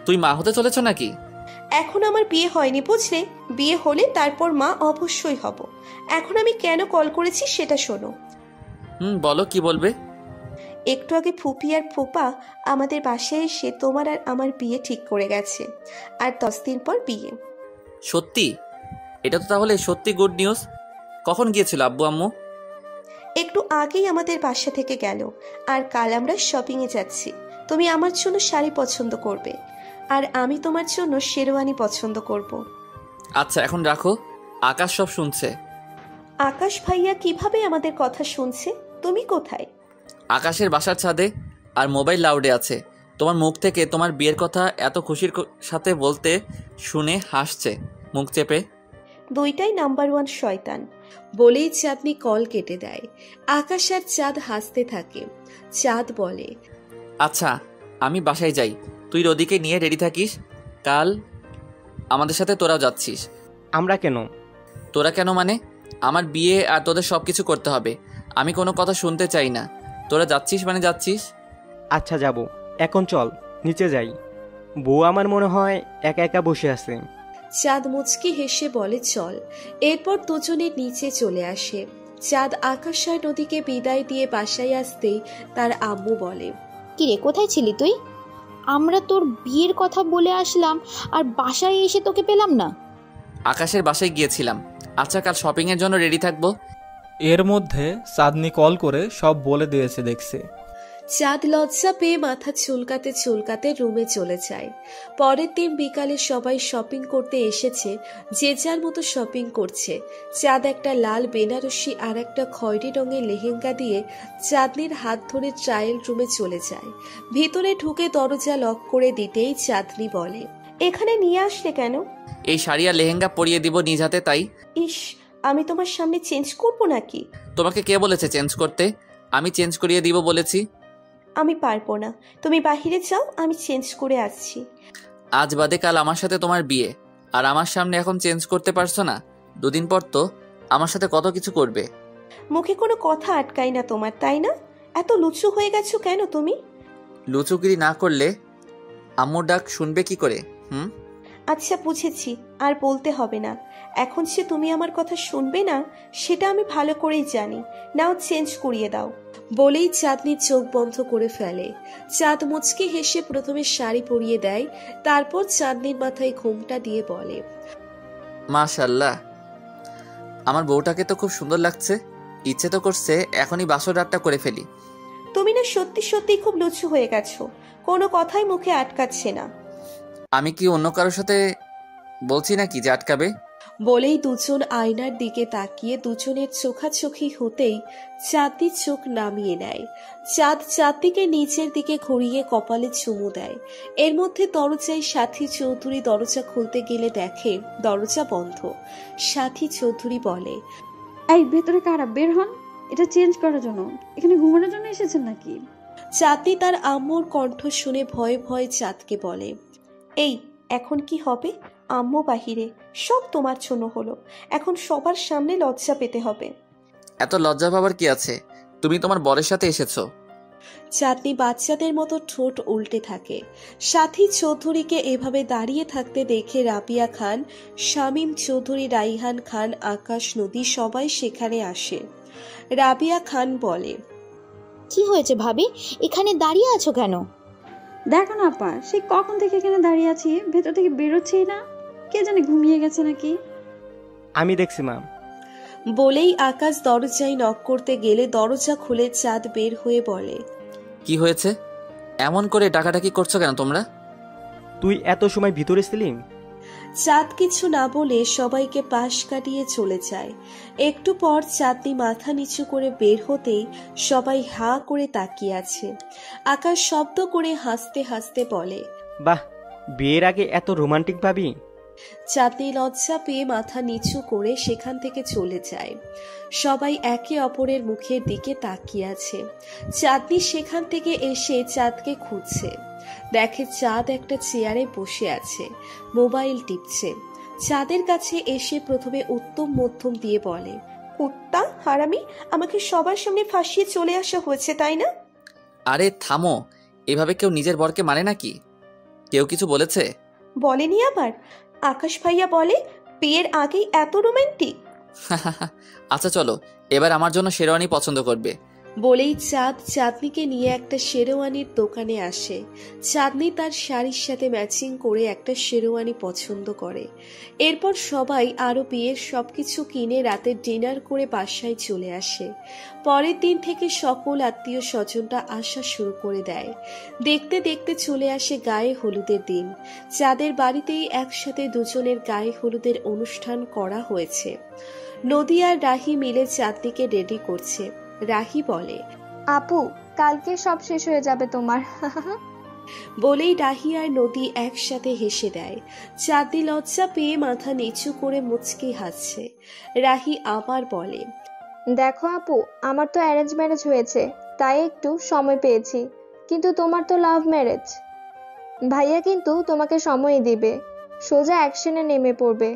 তুই মা হতে চলেছ নাকি? এখন আমার বিয়ে হয়নি বুঝলে, বিয়ে হলে তারপর মা অবশ্যই হব। এখন আমি কেন কল করেছি সেটা শোনো। বলো, কি বলবে? একটু আগে ফুপি আর ফুপা আমাদের বাসায় এসে তোমার আর আমার বিয়ে ঠিক করে গেছে, আর 10 দিন পর বিয়ে। সত্যি? এটা তো তাহলে সত্যি গুড নিউজ। কখন গিয়েছিল আব্বু আম্মু? একটু আগেই আমাদের বাসা থেকে গেল। আর কাল আমরা শপিংয়ে যাচ্ছি। তুমি আমার জন্য শাড়ি পছন্দ করবে, আর আমি তোমার জন্য শেরওয়ানি পছন্দ করব। আচ্ছা, এখন রাখো, আকাশ সব শুনছে। আকাশ ভাইয়া কিভাবে আমাদের কথা শুনছে? তুমি কোথায়? আকাশের বাসার ছাদে, আর মোবাইল লাউডে আছে। তোমার মুখ থেকে তোমার বিয়ের কথা এত খুশির সাথে বলতে শুনে হাসছে মুখ চেপে। দুইটাই নাম্বার 1 শয়তান। বলেই চাঁদনি কল কেটে দেয়। আকাশ আর চাঁদ হাসতে থাকে। চাঁদ বলে, আচ্ছা আমি বাসায় যাই, তুই রদিকে নিয়ে রেডি থাকিস। কাল আমাদের সাথে তোরাও যাচ্ছিস। আমরা কেন? তোরা কেন মানে? আমার বিয়ে আর তোদের সব কিছু করতে হবে। আমি কোনো কথা শুনতে চাই না। তোরা যাচ্ছিস মানে যাচ্ছিস। আচ্ছা যাব, এখন চল নিচে যাই। বউ আমার মনে হয় একা একা বসে আছে। চাঁদ মুচকি হেসে বলে, চল। এরপর দুজনে নিচে চলে আসে। চাঁদ আকাশ আর নদীকে বিদায় দিয়ে বাসায় আসতেই তার আম্মু বলে, কিরে কোথায় ছিলি তুই? আমরা তোর বিয়ের কথা বলে আসলাম আর বাসায় এসে তোকে পেলাম না। আকাশের বাসায় গিয়েছিলাম। আচ্ছা কাল শপিংয়ের জন্য রেডি থাকবো। এর মধ্যে চাঁদনি কল করে সব বলে দিয়েছে দেখছে। চাঁদ লজ্জা পেয়ে মাথা চুলকাতে চুলকাতে রুমে চলে যায়। পরের দিন বিকালে সবাই শপিং করতে এসেছে, যে যার মতো শপিং করছে। চাঁদ একটা লাল বেনারসি আর একটা খয়েরি রঙের লেহেঙ্গা দিয়ে চাঁদনির হাত ধরে ট্রায়াল রুমে চলে যায়। ভিতরে ঢুকে দরজা লক করে দিতেই চাঁদনি বলে, এখানে নিয়ে আসলে কেন? এই শাড়ি আর লেহেঙ্গা পরিয়ে দিব নিজ হাতে, তাই। ইস, আমি তোমার সামনে চেঞ্জ করবো নাকি? তোমাকে কে বলেছে চেঞ্জ করতে? আমি চেঞ্জ করিয়ে দিব বলেছি। আমি পারবো না, তুমি বাহিরে যাও, আমি চেঞ্জ করে আসছি। আজ বাদে কাল আমার সাথে তোমার বিয়ে, আর আমার সামনে এখন চেঞ্জ করতে পারছো না? দুদিন পর তো আমার সাথে কত কিছু করবে। মুখে কোনো কথা আটকাই না তোমার, তাই না? এত লুচু হয়ে গেছো কেন তুমি? লুচুগিরি না করলে আম্মুর ডাক শুনবে কি করে? আচ্ছা বুঝেছি, আর বলতে হবে না। এখন সে তুমি আমার কথা শুনবে না সেটা আমি ভালো করেই জানি। নাও চেঞ্জ করিয়ে দাও। বলেই চাঁদনি চোখ বন্ধ করে ফেলে। চাঁদ মুচকি হেসে প্রথমে শাড়ি পরিয়ে দেয়, তারপর চাঁদনির মাথায় ঘোমটা দিয়ে বলে, মাশাআল্লাহ, আমার বউটাকে তো খুব সুন্দর লাগছে। ইচ্ছে তো করছে এখনই বাসর রাতটা করে ফেলি। তুমি না সত্যি সত্যি খুব লুচু হয়ে গেছো, কোনো কথাই মুখে আটকাচ্ছে না। আমি কি অন্য কারোর সাথে বলছি নাকি যে আটকাবে? বলেই দুজন আয়নার দিকে তাকিয়ে দুজনের চোখাচোখি হতেই চাঁদনি চোখ নামিয়ে নেয়। চাঁদ চাঁদনিকে নিচের দিকে ঘুরিয়ে কপালে চুমু দেয়। এর মধ্যে দরজায় সাথী চৌধুরী দরজা খুলতে গেলে দেখে দরজা বন্ধ। সাথী চৌধুরী বলে, এই ভেতরে কারা? বের হন, এটা চেঞ্জ করার জন্য। এখানে ঘুমানোর জন্য এসেছেন নাকি? চাঁদনি তার আম্মুর কণ্ঠ শুনে ভয়ে ভয়ে চাঁদকে বলে, এই এখন কি হবে? আম্মু বাহিরে, সব তোমার জন্য হলো। এখন সবার সামনে লজ্জা পেতে হবে। এত লজ্জা পাবার কি আছে? তুমি তোমার বরের সাথে এসেছো। চাঁদনি বাচ্চাদের মতো ঠোঁট উল্টে থাকে। সাথী চৌধুরীকে এভাবে দাঁড়িয়ে থাকতে দেখে রাবিয়া খান, শামীম চৌধুরী, রাইহান খান, আকাশ, নদী সবাই সেখানে আসে। রাবিয়া খান বলে, কি হয়েছে ভাবি, এখানে দাঁড়িয়ে আছো কেন? দেখো না আপা, সে কখন থেকে এখানে দাঁড়িয়ে আছি, ভেতর থেকে বেরোচ্ছেই না। কে জানে ঘুমিয়ে গেছে নাকি। আমি দেখছি মা। বলেই আকাশ দরজায় নক করতে গেলে দরজা খুলে চাঁদ বের হয়ে বলে, কি হয়েছে? এমন করে ডাকাডাকি করছো কেন তোমরা? তুই এত সময় ভিতরে ছিলি? চাঁদ কিছু না বলে সবাইকে পাশ কাটিয়ে চলে যায়। একটু পর চাঁদনি মাথা নিচু করে বের হতেই সবাই হাঁ করে তাকিয়ে আছে। আকাশ শব্দ করে হাসতে হাসতে বলে, বাহ, বিয়ের আগে এত রোমান্টিক ভাবি। চাঁদনি লজ্জা পেয়ে মাথা নিচু করে সেখান থেকে চলে যায়। সবাই একে অপরের মুখের দিকে তাকিয়ে আছে। চাঁদনি সেখান থেকে এসে চাঁদকে খুঁজছে। দেখে চাঁদ একটা চেয়ারে বসে আছে, মোবাইল টিপছে। চাঁদের কাছে এসে প্রথমে উত্তম মধ্যম দিয়ে বলে, কুত্তা হারামি, আমাকে সবার সামনে ফাঁসিয়ে চলে আসা হয়েছে তাই না? আরে থামো, এভাবে কেউ নিজের বরকে মানে নাকি? কেউ কিছু বলেছে? বলেনি আবার? আকাশ ভাইয়া বলে বিয়ের আগেই এত রোমান্টিক। আচ্ছা চলো, এবার আমার জন্য শেরওয়ানি পছন্দ করবে। বলেই চাঁদ চাঁদনিকে নিয়ে একটা শেরওয়ানির দোকানে আসে। চাঁদনি তার শাড়ির সাথে ম্যাচিং করে একটা শেরওয়ানি পছন্দ করে। এরপর সবাই আরো বিয়ের সবকিছু কিনে রাতে ডিনার করে বাসায় চলে আসে। পরের দিন থেকে সকল আত্মীয় স্বজনরা আসা শুরু করে দেয়। দেখতে দেখতে চলে আসে গায়ে হলুদের দিন। চাঁদের বাড়িতেই একসাথে দুজনের গায়ে হলুদের অনুষ্ঠান করা হয়েছে। নদী আর রাহি মিলে চাঁদনিকে রেডি করছে। রাহি বলে, আপু, কালকে সব শেষ হয়ে যাবে তোমার। বলেই রাহি আর নদী একসাথে হেসে দেয়। চাঁদনি লজ্জা পেয়ে মাথা নিচু করে মুচকি হাসছে। রাহি আবার বলে, দেখো আপু, আমার তো অ্যারেঞ্জ ম্যারেজ হয়েছে, তাই একটু সময় পেয়েছি, কিন্তু তোমার তো লাভ ম্যারেজ। ভাইয়া কিন্তু তোমাকে সময় দিবে, সোজা অ্যাকশনে নেমে পড়বে।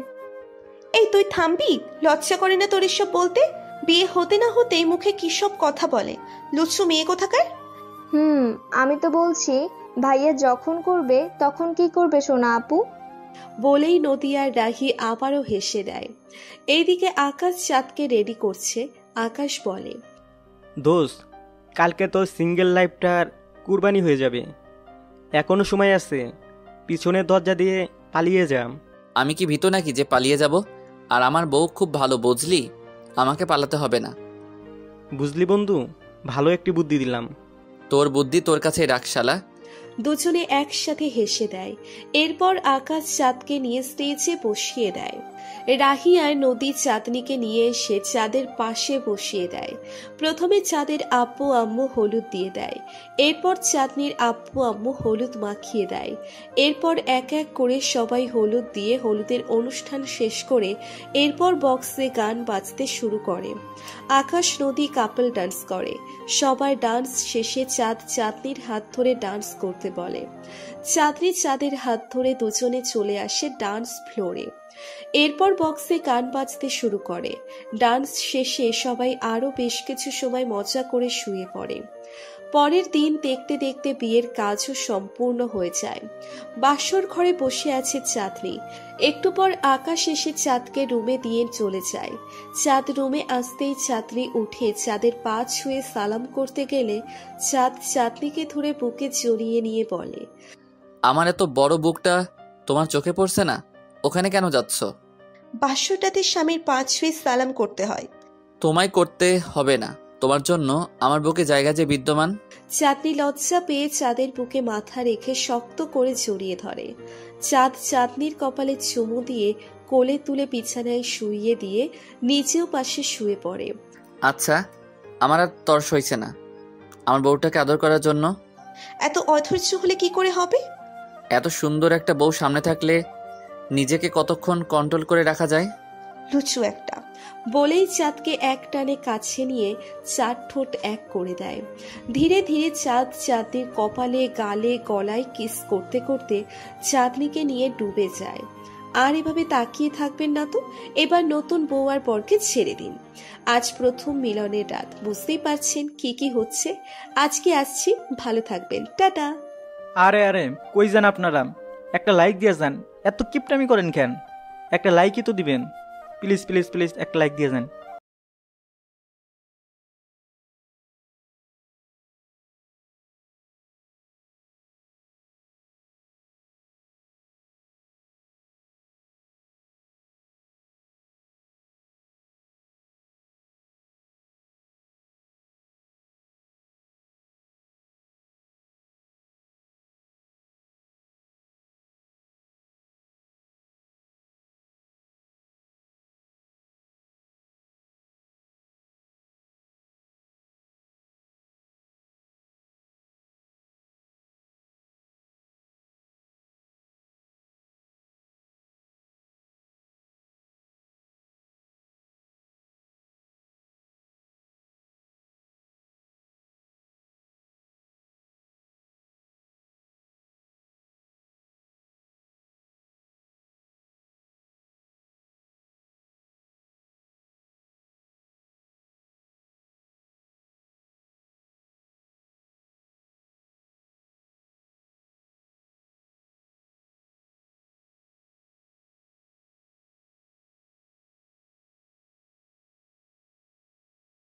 এই তুই থামবি? লজ্জা করে না তোর এসব বলতে? বিয়ে হতে না হতেই মুখে কি সব কথা বলে, লুচ্ছু মেয়ে কোথাকার। আমি তো বলছি ভাইয়া যখন করবে তখন কি করবে সোনা আপু? বলেই নদী আর রাহি আবারও হেসে দেয়। এইদিকে আকাশ চাঁদকে রেডি করছে। আকাশ বলে, দোস্ত, কালকে তো সিঙ্গেল লাইফটার কুরবানি হয়ে যাবে, এখনো সময় আছে, পিছনের দরজা দিয়ে পালিয়ে যাম। আমি কি ভীত নাকি যে পালিয়ে যাব? আর আমার বউ খুব ভালো, বুঝলি? আমাকে পালাতে হবে না। বুঝলি বন্ধু, ভালো একটি বুদ্ধি দিলাম। তোর বুদ্ধি তোর কাছে রাখ শালা। দুজনে একসাথে হেসে দেয়। এরপর আকাশ চাঁদকে নিয়ে স্টেজে বসিয়ে দেয়। রাহি আর নদী চাঁদনিকে নিয়ে এসে চাঁদের পাশে বসিয়ে দেয়। প্রথমে চাঁদের আব্বু আম্মু হলুদ দিয়ে দেয়। এরপর চাঁদনির আব্বু আম্মু হলুদ মাখিয়ে দেয়। এরপর এক এক করে সবাই হলুদ দিয়ে হলুদের অনুষ্ঠান শেষ করে এরপর বক্সে গান বাজতে শুরু করে। আকাশ নদী কাপল ডান্স করে। সবাই ডান্স শেষে চাঁদ চাঁদনির হাত ধরে ডান্স করতে বলে। চাঁদনি চাঁদের হাত ধরে দুজনে চলে আসে ডান্স ফ্লোরে। এরপর বক্সে গান বাজতে শুরু করে। ডান্স শেষে সবাই আরো বেশ কিছু সময় মজা করে শুয়ে পড়ে। পরের দিন দেখতে দেখতে বিয়ের কাজও সম্পূর্ণ হয়ে যায়। বাসর ঘরে বসে আছে চাঁদনি। একটু পর আকাশ এসে চাঁদকে রুমে দিয়ে চলে যায়। চাঁদ রুমে আসতেই চাঁদনি উঠে চাঁদের পা ছুঁয়ে সালাম করতে গেলে চাঁদ চাঁদনিকে ধরে বুকে জড়িয়ে নিয়ে বলে, আমার এত বড় বুকটা তোমার চোখে পড়ছে না? ওখানে কেন যাচ্ছ? বাসরটাতে স্বামীর পা ছুঁয়ে সালাম করতে হয়। তোমায় করতে হবে না, তোমার জন্য আমার বুকে জায়গা যে বিদ্যমান। চাঁদনি লজ্জা পেয়ে চাঁদের বুকে মাথা রেখে শক্ত করে জড়িয়ে ধরে। চাঁদ চাঁদনির কপালে চুমু দিয়ে কোলে তুলে বিছানায় শুইয়ে দিয়ে নিজেও পাশে শুয়ে পড়ে। আচ্ছা, আমার আর তর্স হয়েছে না আমার বউটাকে আদর করার জন্য। এত অধৈর্য হলে কি করে হবে? এত সুন্দর একটা বউ সামনে থাকলে নিজেকে কতক্ষণ কন্ট্রোল করে রাখা যায়? লুচু একটা। বলেই চাঁদকে এক টানে কাছে নিয়ে চাঁদ ঠোঁট এক করে দেয়। ধীরে ধীরে চাঁদ চাঁদনির কপালে গালে গলায় কিস করতে করতে চাঁদনিকে নিয়ে ডুবে যায়। আর এভাবে তাকিয়ে থাকবেন না তো, এবার নতুন বউ আর বরকে ছেড়ে দিন। আজ প্রথম মিলনের রাত, বুঝতেই পারছেন কি কি হচ্ছে। আজকে আসছি, ভালো থাকবেন, টাটা। আরে আরে, কই যান আপনারা? একটা লাইক দিয়ে যান, এত কিপটামি করেন কেন? একটা লাইকই তো দিবেন, প্লিজ প্লিজ প্লিজ একটা লাইক দিয়ে যান।